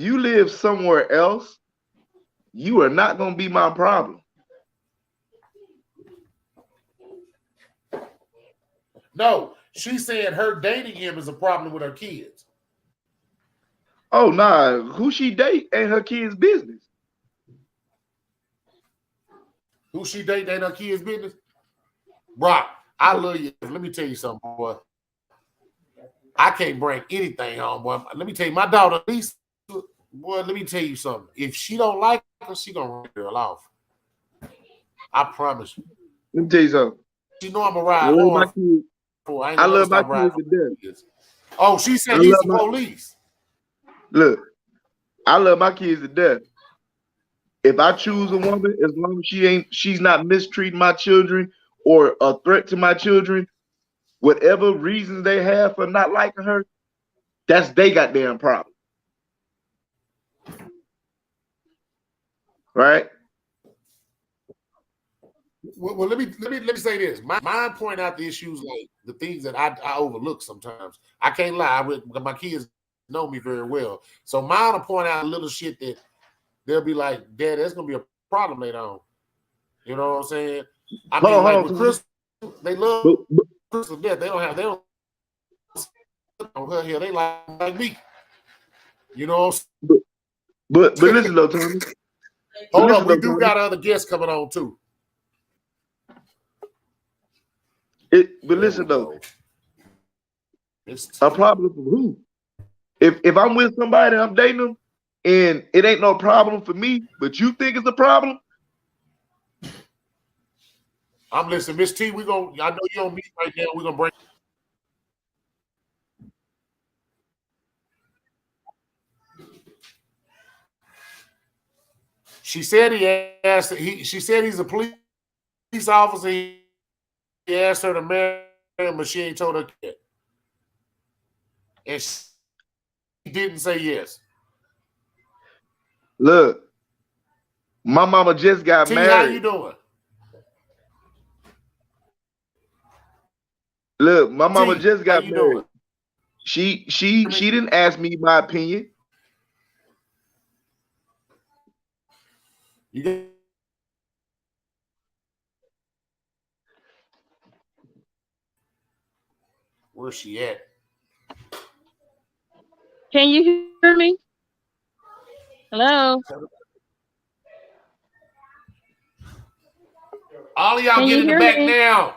Speaker 2: you live somewhere else, you are not gonna be my problem.
Speaker 5: No, she said her dating him is a problem with her kids.
Speaker 2: Oh nah, who she date ain't her kids' business.
Speaker 5: Who she date ain't her kids' business. Rock, I love you. Let me tell you something, boy. I can't bring anything home, boy. Let me tell you, my daughter Lisa, boy, let me tell you something. If she don't like her, she gonna run her off. I promise you.
Speaker 2: Let me tell you something.
Speaker 5: She know I'm a ride hard.
Speaker 2: I love my kids to death.
Speaker 5: Oh, she said he's the police.
Speaker 2: Look, I love my kids to death. If I choose a woman, as long as she's not mistreating my children or a threat to my children, whatever reasons they have for not liking her, that's they goddamn problem. Right?
Speaker 5: Well, let me say this. Mine point out the issues, like the things that I overlook sometimes. I can't lie. My kids know me very well. So mine will point out a little shit that they'll be like, Dad, that's gonna be a problem later on. You know what I'm saying? I mean, like with Crystal, they love Crystal to death. They don't on her here. They like me. You know.
Speaker 2: But listen though, Tommy.
Speaker 5: Hold up, we do got other guests coming on too.
Speaker 2: But listen though. A problem for who? If I'm with somebody and I'm dating them, and it ain't no problem for me, but you think it's a problem,
Speaker 5: I'm listening, Miss T. I know you on mute right now. We're gonna break. She said she said he's a police officer. He asked her to marry him, but she ain't told her yet. And she didn't say yes.
Speaker 2: look, my mama just got
Speaker 5: T,
Speaker 2: married.
Speaker 5: how you doing?
Speaker 2: Look, my mama
Speaker 5: T,
Speaker 2: just got
Speaker 5: how you
Speaker 2: married.
Speaker 5: doing?
Speaker 2: She didn't ask me my opinion.
Speaker 5: You got where's she at?
Speaker 7: Can you hear me? Hello?
Speaker 5: All of y'all
Speaker 7: Can
Speaker 5: get
Speaker 7: you
Speaker 5: in the
Speaker 7: hear
Speaker 5: back
Speaker 7: me?
Speaker 5: now.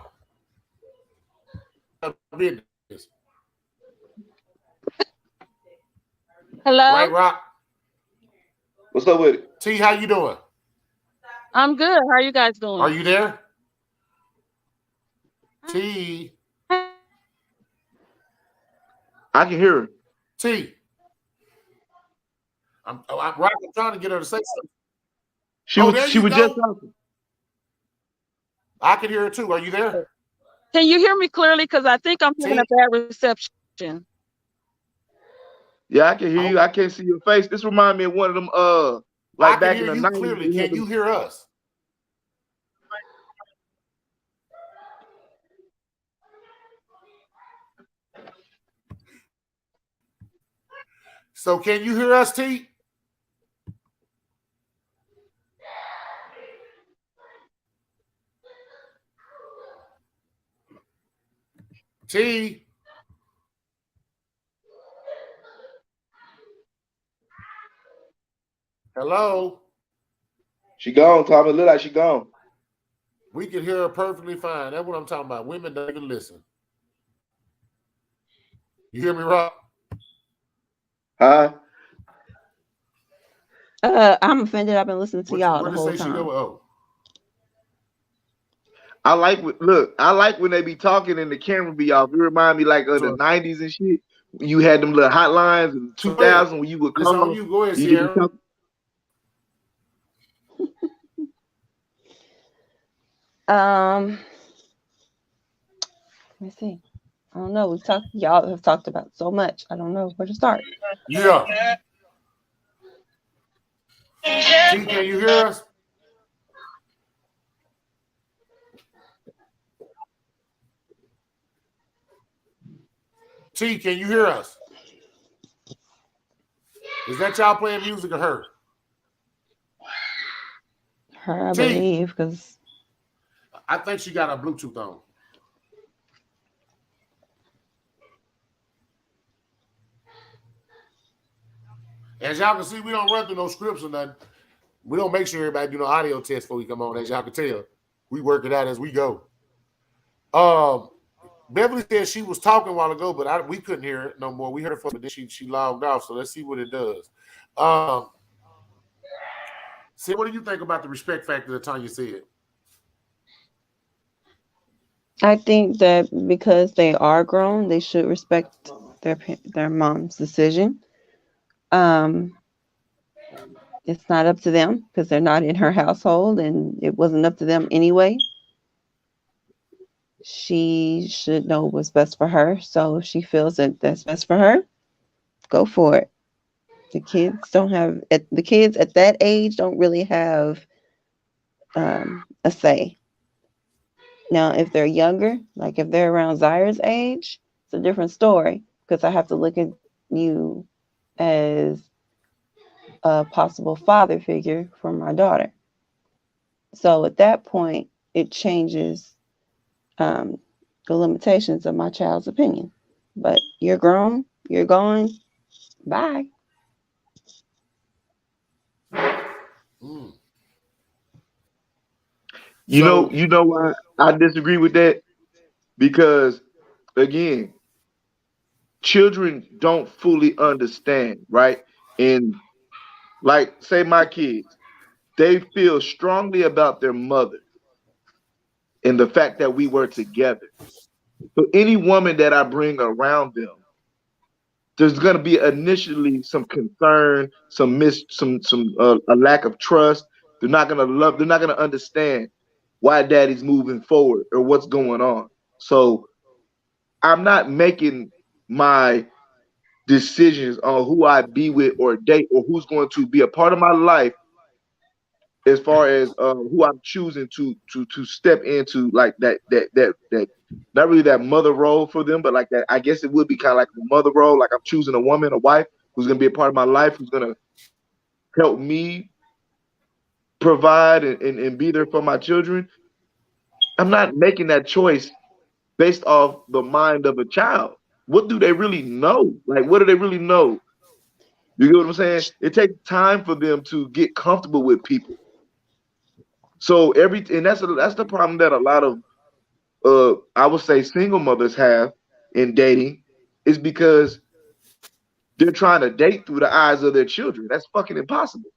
Speaker 7: Hello?
Speaker 5: Right, Rock?
Speaker 2: What's up with it?
Speaker 5: T, how you doing?
Speaker 7: I'm good. How are you guys doing?
Speaker 5: Are you there? T.
Speaker 2: I can hear her.
Speaker 5: T. I'm trying to get her to say something. There
Speaker 2: She
Speaker 5: you
Speaker 2: was
Speaker 5: go.
Speaker 2: just talking.
Speaker 5: I can hear her too. Are you there?
Speaker 7: Can you hear me clearly? Because I think I'm having a bad reception.
Speaker 2: Yeah, I can hear you. I can't see your face. This reminds me of one of them like back in the 90s.
Speaker 5: Clearly. Can you hear us? So can you hear us, T? T. Hello.
Speaker 2: She gone, Tommy. Look like she gone.
Speaker 5: We can hear her perfectly fine. That's what I'm talking about. Women don't even listen. You hear me, Rob?
Speaker 2: Huh?
Speaker 4: I'm offended. I've been listening to y'all the whole time.
Speaker 2: I like when they be talking and the camera be off. It remind me like of the 90s and shit. You had them little hotlines in 2000 when you would call.
Speaker 5: It's on you. Go ahead,
Speaker 2: you
Speaker 5: Sierra.
Speaker 4: Let me see. I don't know. Y'all have talked about so much. I don't know where to start.
Speaker 5: Yeah. T, can you hear us? T, can you hear us? Is that y'all playing music or her?
Speaker 4: Her, I believe, because
Speaker 5: I think she got her Bluetooth on. As y'all can see, we don't run through no scripts or nothing. We don't make sure everybody do no audio test before we come on. As y'all can tell, we work it out as we go. Beverly said she was talking a while ago, but we couldn't hear it no more. We heard her from it, then she logged off. So let's see what it does. See, what do you think about the respect factor that Tanya said?
Speaker 4: I think that because they are grown, they should respect their mom's decision. It's not up to them because they're not in her household, and it wasn't up to them anyway. She should know what's best for her. So if she feels that that's best for her, go for it. The kids at that age don't really have a say. Now, if they're younger, like if they're around Zaira's age, it's a different story because I have to look at you as a possible father figure for my daughter. So at that point, it changes the limitations of my child's opinion. But you're grown, you're gone, bye.
Speaker 2: You know why I disagree with that? Because again, children don't fully understand, right? And like, say my kids, they feel strongly about their mother and the fact that we were together. So any woman that I bring around them, there's going to be initially some concern, a lack of trust. They're not going to love. They're not going to understand why daddy's moving forward or what's going on. So I'm not making my decisions on who I be with or date or who's going to be a part of my life as far as who I'm choosing to step into, like that not really that mother role for them, but like that, I guess it would be kind of like a mother role. Like I'm choosing a woman, a wife who's gonna be a part of my life, who's gonna help me provide and be there for my children. I'm not making that choice based off the mind of a child. What do they really know? Like, what do they really know? You get what I'm saying? It takes time for them to get comfortable with people. So and that's the problem that a lot of I would say single mothers have in dating, is because they're trying to date through the eyes of their children. That's fucking impossible.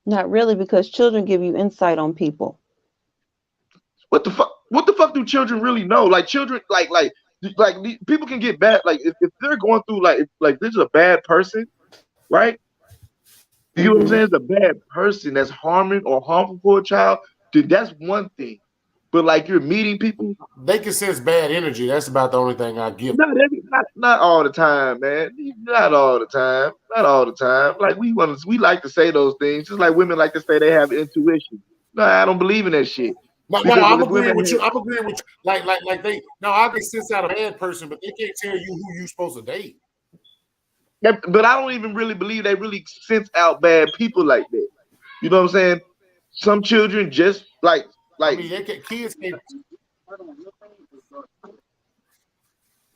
Speaker 4: Not really, because children give you insight on people.
Speaker 2: What the fuck? What the fuck do children really know? Like children, people can get bad. Like if they're going through like this is a bad person, right? You know what I'm saying? It's a bad person that's harming or harmful for a child. Dude, that's one thing. But like you're meeting people,
Speaker 5: they can sense bad energy. That's about the only thing I give.
Speaker 2: Not all the time, man. Not all the time. Not all the time. Like we like to say those things, just like women like to say they have intuition. No, I don't believe in that shit.
Speaker 5: No, I'm agreeing with you. I'm agreeing with you. Like they. No, I can sense out a bad person, but they can't tell you who you're supposed to date.
Speaker 2: But I don't even really believe they really sense out bad people like that. You know what I'm saying? Some children just like. I mean,
Speaker 5: kids can't.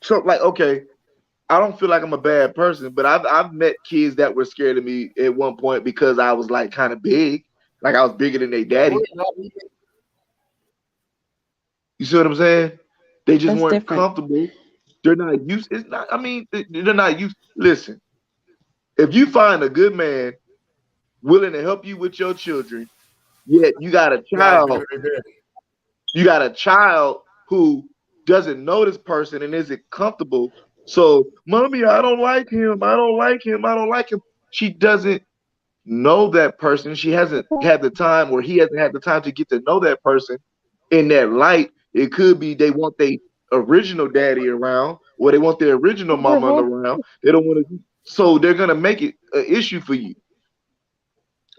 Speaker 2: So like, okay, I don't feel like I'm a bad person, but I've met kids that were scared of me at one point because I was like kind of big, like I was bigger than their daddy. You see what I'm saying? They just weren't comfortable. They're not used. It's not. I mean, they're not used. Listen, if you find a good man willing to help you with your children, yet you got a child. You got a child who doesn't know this person and isn't comfortable. So, mommy, I don't like him. I don't like him. I don't like him. She doesn't know that person. She hasn't had the time, or he hasn't had the time to get to know that person in that light. It could be they want their original daddy around, or they want their original mama around. They don't want to, so they're gonna make it an issue for you.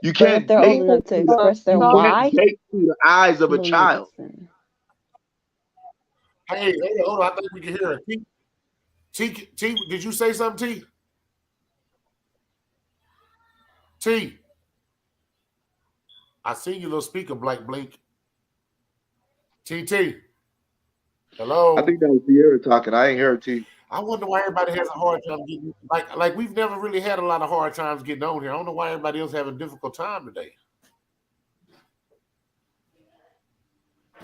Speaker 2: You can't
Speaker 4: they're old enough to express their why.
Speaker 2: Date through the eyes of a child.
Speaker 5: Hey, hold on. I think we can hear it. T, did you say something, T? T. I see your little speaker blink. TT. Hello.
Speaker 2: I think that was Sierra talking. I ain't heard T.
Speaker 5: I wonder why everybody has a hard time getting like we've never really had a lot of hard times getting on here. I don't know why everybody else having a difficult time today.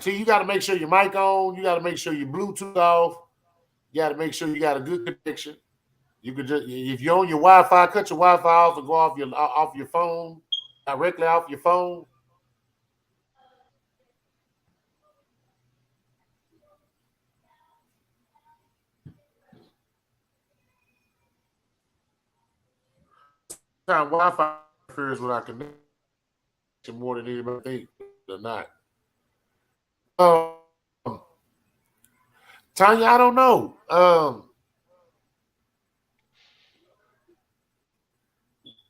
Speaker 5: See, you got to make sure your mic on. You got to make sure your Bluetooth off. You got to make sure you got a good connection. You could just, if you're on your Wi-Fi, cut your Wi-Fi off and go off your phone, directly off your phone. Wi-Fi interferes with our connection more than anybody thinks or not. Tanya, I don't know.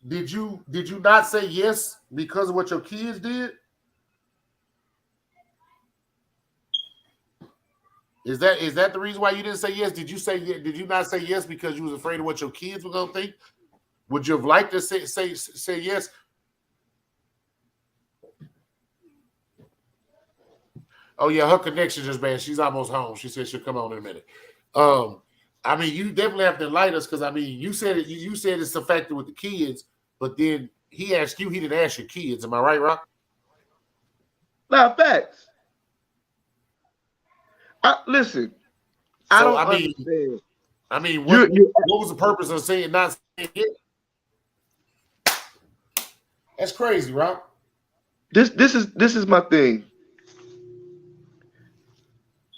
Speaker 5: Did you not say yes because of what your kids did? Is that the reason why you didn't say yes? Did you not say yes because you was afraid of what your kids were gonna think? Would you have liked to say yes? Oh yeah, her connection is bad. She's almost home. She said she'll come on in a minute. I mean, you definitely have to enlighten us because I mean, you said it's a factor with the kids, but then he asked you. He didn't ask your kids. Am I right, Rock?
Speaker 2: Nah, facts. Listen, I don't understand.
Speaker 5: I mean, what was the purpose of saying not saying it? That's crazy, Rob.
Speaker 2: This is my thing.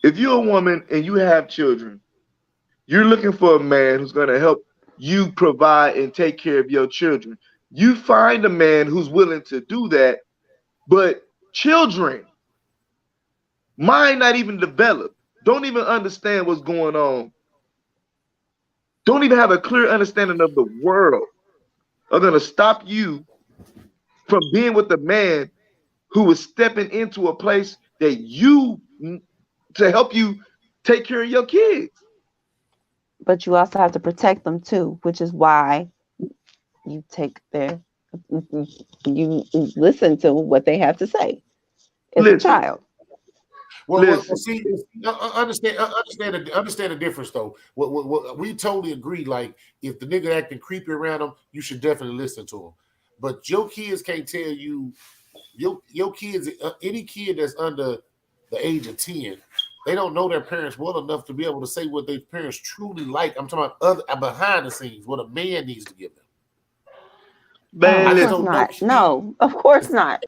Speaker 2: If you're a woman and you have children, you're looking for a man who's going to help you provide and take care of your children. You find a man who's willing to do that, but children, mind not even developed, don't even understand what's going on, don't even have a clear understanding of the world, are going to stop you from being with a man who is stepping into a place that you to help you take care of your kids.
Speaker 4: But you also have to protect them too, which is why you take you listen to what they have to say as a child.
Speaker 5: Well, see, understand the difference though. What we totally agree. Like, if the nigga acting creepy around them, you should definitely listen to him. But your kids can't tell you. Your kids, any kid that's under the age of 10, they don't know their parents well enough to be able to say what their parents truly like. I'm talking about behind the scenes, what a man needs to give them.
Speaker 2: Man,
Speaker 4: of course not. No, of course not.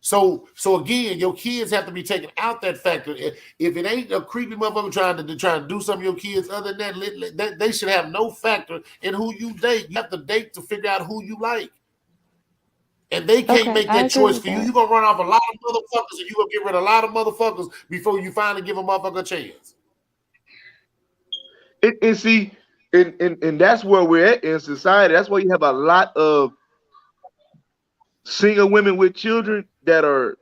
Speaker 5: So again, your kids have to be taken out that factor. If it ain't a creepy motherfucker trying to do something to your kids, other than that, they should have no factor in who you date. You have to date to figure out who you like. And they can't make that choice for you. You're going to run off a lot of motherfuckers, and you're going to get rid of a lot of motherfuckers before you finally give a motherfucker a chance.
Speaker 2: And see, and that's where we're at in society. That's why you have a lot of single women with children that are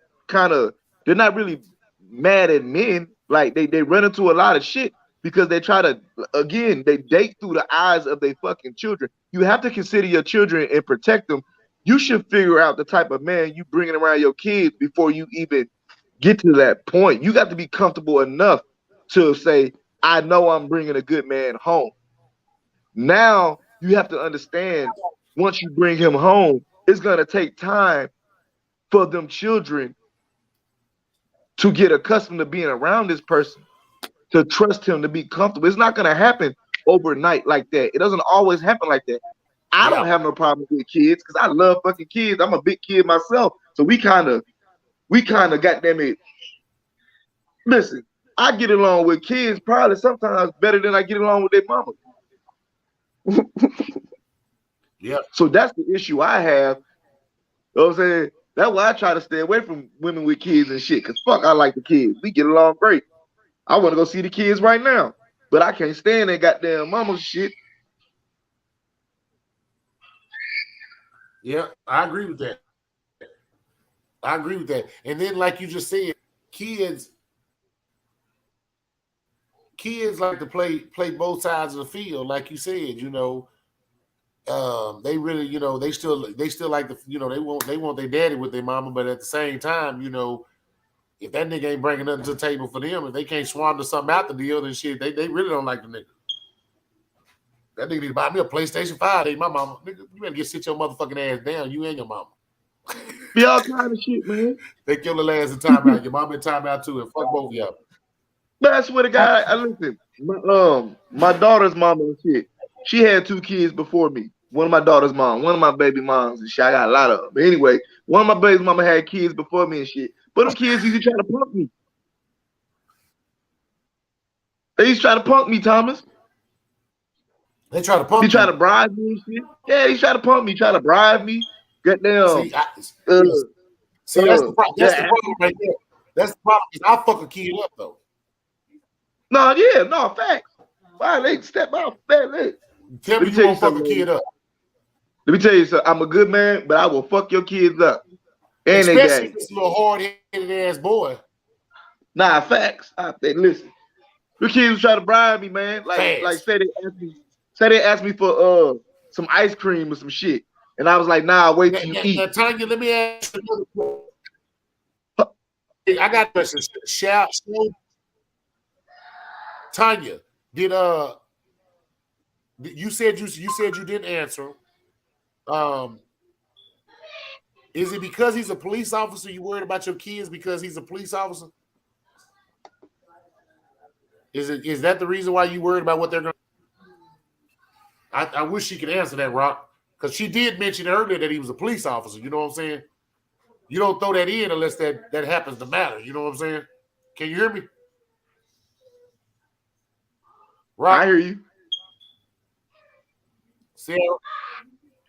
Speaker 2: they're not really mad at men. Like, they run into a lot of shit because they try to, again, they date through the eyes of their fucking children. You have to consider your children and protect them. You should figure out the type of man you bringing around your kids before you even get to that point. You got to be comfortable enough to say, I know I'm bringing a good man home. Now you have to understand, once you bring him home, it's going to take time for them children to get accustomed to being around this person, to trust him, to be comfortable. It's not going to happen overnight like that. It doesn't always happen like that. I don't have no problem with kids because I love fucking kids. I'm a big kid myself. So we kind of goddamn it. Listen, I get along with kids probably sometimes better than I get along with their mama.
Speaker 5: Yeah.
Speaker 2: So that's the issue I have. You know what I'm saying? That's why I try to stay away from women with kids and shit. Cause fuck, I like the kids. We get along great. I want to go see the kids right now, but I can't stand that goddamn mama shit.
Speaker 5: Yeah, I agree with that. And then, like you just said, kids like to play both sides of the field. Like you said, they really, they still like the, they want their daddy with their mama, but at the same time, if that nigga ain't bringing nothing to the table for them, if they can't squander something out the deal, then shit, they really don't like the nigga. That nigga need to buy me a PlayStation 5. Ain't my mama. Nigga, you better sit your motherfucking ass down. You and your mama.
Speaker 2: Be all kind of shit, man.
Speaker 5: Take your little ass in timeout. Your mama in timeout too, and fuck both of y'all.
Speaker 2: But I swear to God, I listen. My daughter's mama and shit. She had 2 kids before me. One of my daughter's mom, one of my baby moms and shit. I got a lot of them. But anyway, one of my baby's mama had kids before me and shit. But them kids used to try to punk me. They used to try to punk me, Thomas.
Speaker 5: They try to punk
Speaker 2: you. He tried to bribe me and shit. Yeah, he tried to punk me. Try to bribe me. Goddamn.
Speaker 5: That's the problem right there. That's the problem. I'll fuck a kid up though.
Speaker 2: No, facts. Why they step out?
Speaker 5: Tell me you won't fuck a kid up.
Speaker 2: Let me tell you something. I'm a good man, but I will fuck your kids up. And
Speaker 5: especially this little hard-headed ass boy.
Speaker 2: Nah, facts. Listen. The kids try to bribe me, man. Like say they asked me for some ice cream or some shit. And I was like, nah, wait till you eat.
Speaker 5: Tanya, let me ask you another question. I got a question. Tanya, did you said you didn't answer. Is it because he's a police officer? You worried about your kids because he's a police officer? Is that the reason why you worried about what they're going to? I wish she could answer that, Rock, because she did mention earlier that he was a police officer. You know what I'm saying? You don't throw that in unless that happens to matter. You know what I'm saying? Can you hear me? Rock?
Speaker 2: I hear you.
Speaker 5: Sarah?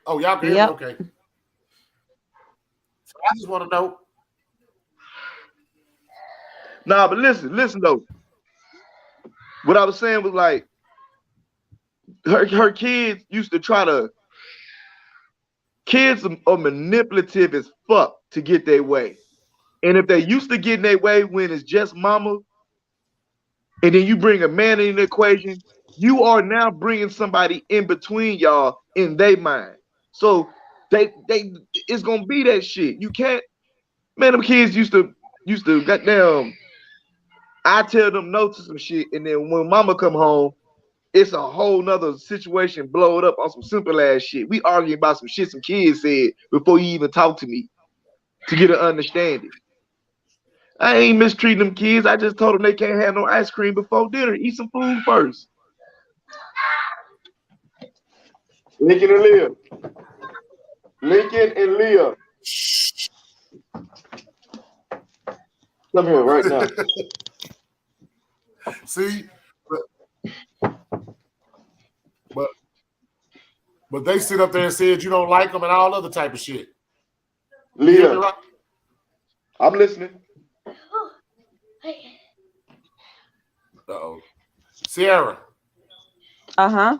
Speaker 5: Oh, y'all can hear me? Okay. So I just want to know.
Speaker 2: Nah, but listen though. What I was saying was like her kids used to try to. Kids are manipulative as fuck to get their way. And if they used to getting their way when it's just mama, and then you bring a man in the equation, you are now bringing somebody in between y'all in their mind. So they it's gonna be that shit. You can't, man. Them kids used to goddamn. I tell them no to some shit, and then when mama come home, it's a whole nother situation blowed up on some simple ass shit. We arguing about some shit some kids said before you even talk to me to get an understanding. I ain't mistreating them kids. I just told them they can't have no ice cream before dinner. Eat some food first. Lincoln and Leah. Lincoln and Leah. Come here right now.
Speaker 5: See? But they sit up there and said you don't like them and all other type of shit.
Speaker 2: Leah. I'm listening.
Speaker 5: Uh-oh. Sierra.
Speaker 4: Uh-huh.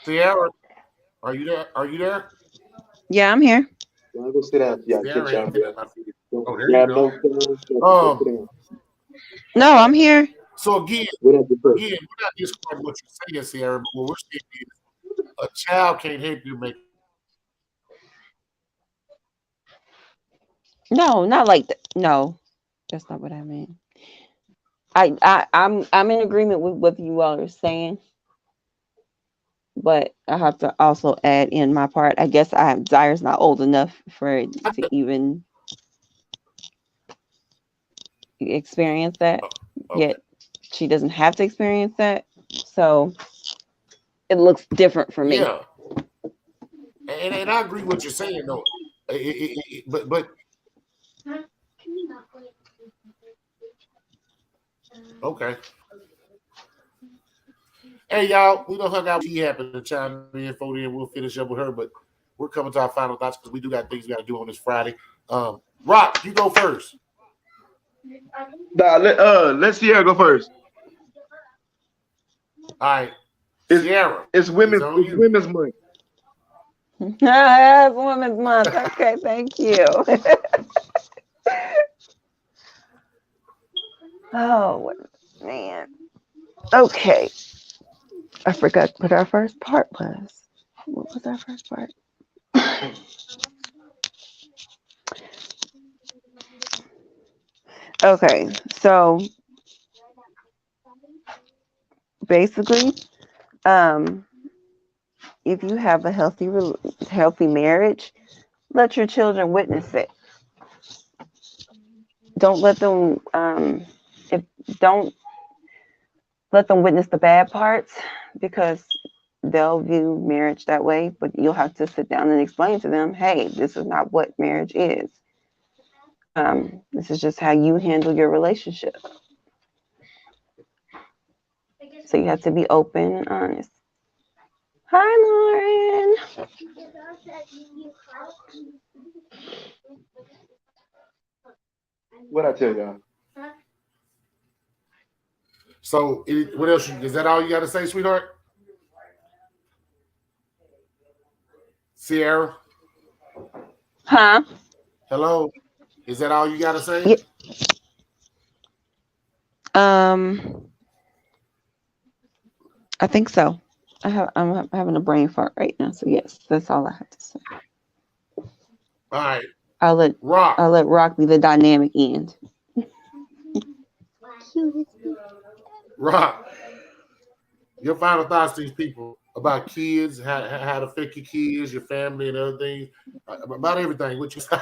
Speaker 5: Sierra, are you there? Are you there?
Speaker 4: Yeah, I'm here.
Speaker 2: Go sit down. Yeah,
Speaker 5: Sierra, oh, there
Speaker 2: yeah,
Speaker 5: you go.
Speaker 4: No, I'm here.
Speaker 5: So again, we're not discarding what you're saying, Sierra, but what we're saying is a child can't help you make.
Speaker 4: No, not like that. No, that's not what I mean. I'm in agreement with what you all are saying, but I have to also add in my part. I guess Zaire's not old enough for it to even experience that.
Speaker 5: Okay.
Speaker 4: Yet she doesn't have to experience that, so it looks different for me.
Speaker 5: Yeah, and I agree with what you're saying though. But okay. Hey y'all, we don't hung out. She happened to chime in for then. We'll finish up with her, but we're coming to our final thoughts because we do got things we got to do on this Friday. Rock, you go first.
Speaker 2: Nah, let's Sierra go first.
Speaker 5: All right, Sierra.
Speaker 2: It's women's month.
Speaker 4: It's Women's Month. Okay, thank you. Oh man. Okay. I forgot what our first part was. What was our first part? Okay, so basically, if you have a healthy marriage, let your children witness it. Don't let them don't let them witness the bad parts, because they'll view marriage that way, but you'll have to sit down and explain to them, hey, this is not what marriage is. This is just how you handle your relationship. So you have to be open and honest. Hi, Lauren.
Speaker 2: What I tell y'all?
Speaker 5: So, what else? Is that all you got to say, sweetheart? Sierra?
Speaker 4: Huh?
Speaker 5: Hello? Is that all you got to say?
Speaker 4: Yeah. I think so. I'm having a brain fart right now, so yes, that's all I have to say.
Speaker 5: All right.
Speaker 4: I'll let Rock be the dynamic end.
Speaker 5: Rock, your final thoughts to these people about kids, how to affect your kids, your family, and other things, about everything. What you say?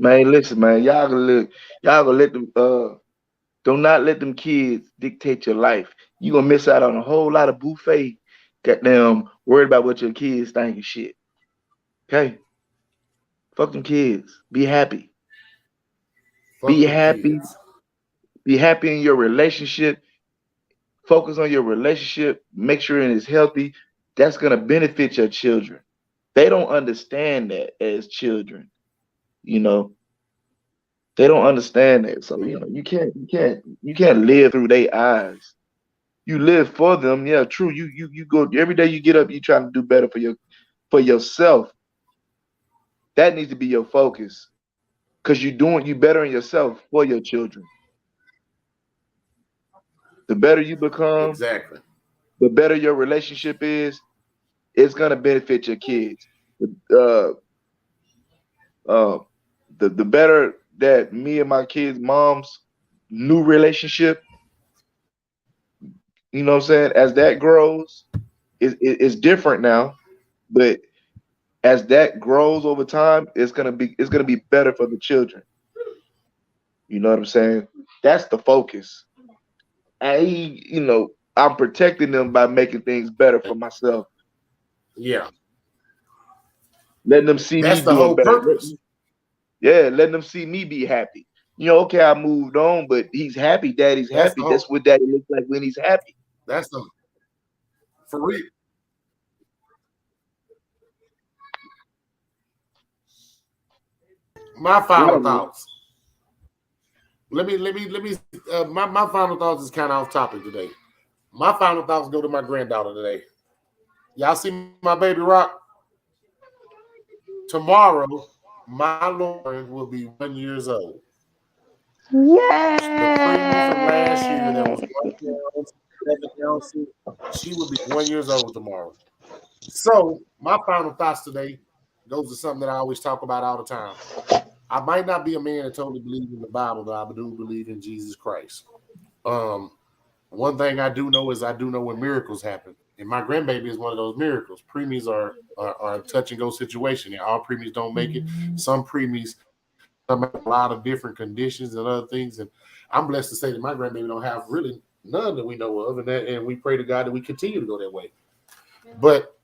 Speaker 2: Man, listen, man, y'all gonna let them do not let them kids dictate your life. You gonna miss out on a whole lot of buffet. Goddamn, worried about what your kids think and shit. Okay, fuck them kids. Be happy. Be
Speaker 5: Fuck them
Speaker 2: happy.
Speaker 5: kids.
Speaker 2: Be happy in your relationship. Focus on your relationship. Make sure it is healthy. That's gonna benefit your children. They don't understand that as children. You know, they don't understand that. So you can't live through their eyes. You live for them. Yeah, true. You go every day. You get up. You trying to do better for yourself. That needs to be your focus, because you better in yourself for your children. The better you become,
Speaker 5: Exactly.
Speaker 2: the better your relationship is. It's gonna benefit your kids. Uh, uh, the better that me and my kids' mom's new relationship, you know what I'm saying? As that grows, it's different now, but as that grows over time, it's gonna be better for the children. You know what I'm saying? That's the focus. I'm protecting them by making things better for myself,
Speaker 5: Yeah.
Speaker 2: letting them see me
Speaker 5: That's the
Speaker 2: doing
Speaker 5: whole
Speaker 2: better.
Speaker 5: purpose.
Speaker 2: Yeah, letting them see me be happy. Okay, I moved on, but he's happy. Daddy's
Speaker 5: That's
Speaker 2: happy.
Speaker 5: the
Speaker 2: That's
Speaker 5: whole.
Speaker 2: what daddy looks like when he's happy.
Speaker 5: That's the for real. My final
Speaker 2: Right.
Speaker 5: thoughts. Let me. My final thoughts is kind of off topic today. My final thoughts go to my granddaughter today. Y'all see my baby Rock tomorrow. My Lauren will be 1 years old. The preemie from last year that was
Speaker 4: Yay!
Speaker 5: 1 pound, 7 ounces. She will be 1 years old tomorrow. So my final thoughts today goes to something that I always talk about all the time. I might not be a man that totally believes in the Bible, but I do believe in Jesus Christ. Um, One thing I do know is I do know when miracles happen, and my grandbaby is one of those miracles. Preemies are a touch and go situation, and all preemies don't make it. Some preemies come out with a lot of different conditions and other things, and I'm blessed to say that my grandbaby don't have really none that we know of, and we pray to God that we continue to go that way. But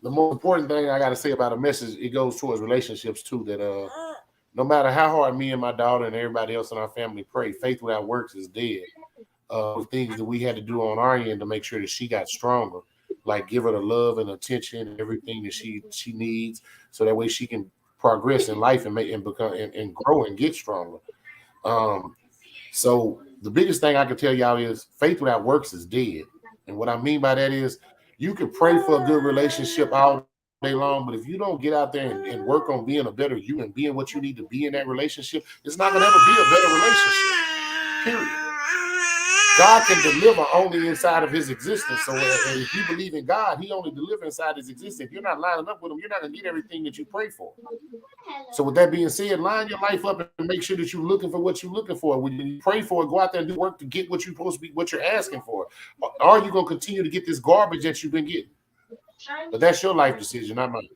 Speaker 5: the most important thing I got to say about a message, it goes towards relationships too. That no matter how hard me and my daughter and everybody else in our family pray, faith without works is dead. Things that we had to do on our end to make sure that she got stronger, like give her the love and attention and everything that she needs, so that way she can progress in life and make and become and grow and get stronger. Um, so the biggest thing I can tell y'all is faith without works is dead. And what I mean by that is you can pray for a good relationship all day long, but if you don't get out there and work on being a better you and being what you need to be in that relationship, it's not gonna ever be a better relationship. Period. God can deliver only inside of his existence. So if you believe in God, he only delivers inside his existence. If you're not lining up with him, you're not going to get everything that you pray for. So with that being said, line your life up and make sure that you're looking for what you're looking for. When you pray for it, go out there and do work to get what you're supposed to be, what you're asking for. Or are you going to continue to get this garbage that you've been getting? But that's your life decision, not mine.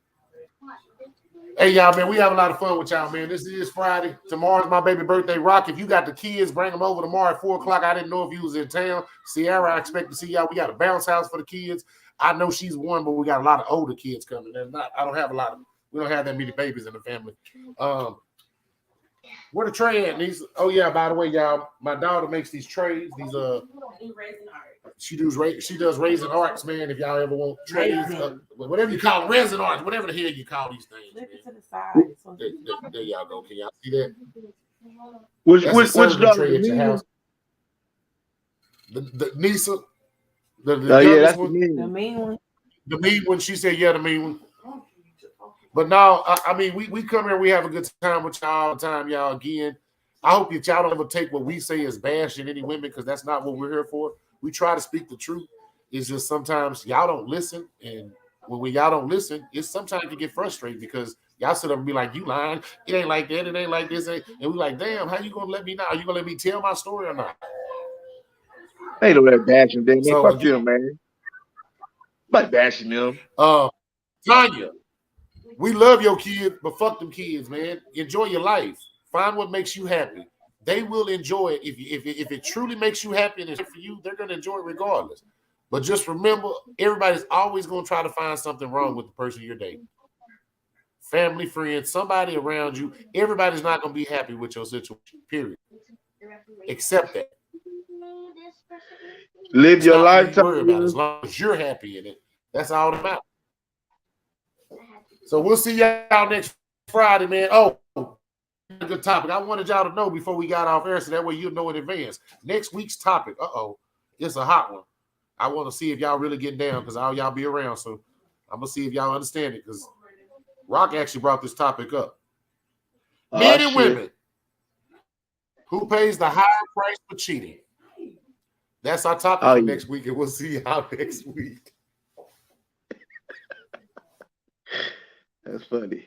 Speaker 5: Hey, y'all, man, we have a lot of fun with y'all, man. This is Friday. Tomorrow's my baby birthday. Rock, if you got the kids, bring them over tomorrow at 4 o'clock. I didn't know if you was in town. Sierra, I expect to see y'all. We got a bounce house for the kids. I know she's one, but we got a lot of older kids coming. I don't have a lot of, we don't have that many babies in the family. Where the tray at? Oh, yeah, by the way, y'all, my daughter makes these trays. She does raisin arts, man. If y'all ever want trays, whatever you call them, raisin arts, whatever the hell you call these things. Flip it to the side. There y'all go. Can y'all see that? That's a serving
Speaker 2: Daughter?
Speaker 5: tray
Speaker 2: The
Speaker 5: at your
Speaker 2: mean
Speaker 5: house. The Nisa, the
Speaker 2: Oh yeah,
Speaker 5: youngest
Speaker 2: that's
Speaker 5: one,
Speaker 2: the mean one.
Speaker 5: the mean one. She said, "Yeah, the mean one." But now, I mean, we come here, we have a good time with y'all all the time, y'all. Again, I hope that y'all don't ever take what we say as bashing any women, because that's not what we're here for. We try to speak the truth. It's just sometimes y'all don't listen, and when y'all don't listen, it's sometimes you get frustrated because y'all sit up and be like, "You lying? It ain't like that. It ain't like this." And we like, "Damn, how you gonna let me know? Are you gonna let me tell my story or not?"
Speaker 2: Ain't no that bashing them, man.
Speaker 5: So
Speaker 2: Fuck
Speaker 5: again,
Speaker 2: them, man. Like bashing them.
Speaker 5: Tanya, We love your kids, but fuck them kids, man. Enjoy your life. Find what makes you happy. They will enjoy it. If it truly makes you happy and it's for you, they're going to enjoy it regardless. But just remember, everybody's always going to try to find something wrong with the person you're dating. Family, friends, somebody around you. Everybody's not going to be happy with your situation, period. Accept that.
Speaker 2: Live
Speaker 5: It's
Speaker 2: your
Speaker 5: not
Speaker 2: life.
Speaker 5: to worry about it, as long as you're happy in it. That's all that matters. So we'll see y'all next Friday, man. Oh, good topic. I wanted y'all to know before we got off air, so that way you'll know in advance. Next week's topic, it's a hot one. I want to see if y'all really getting down because all y'all be around. So I'm gonna see if y'all understand it because Rock actually brought this topic up. Men and women, who pays the higher price for cheating? That's our topic for next week, and we'll see y'all next week.
Speaker 2: That's funny.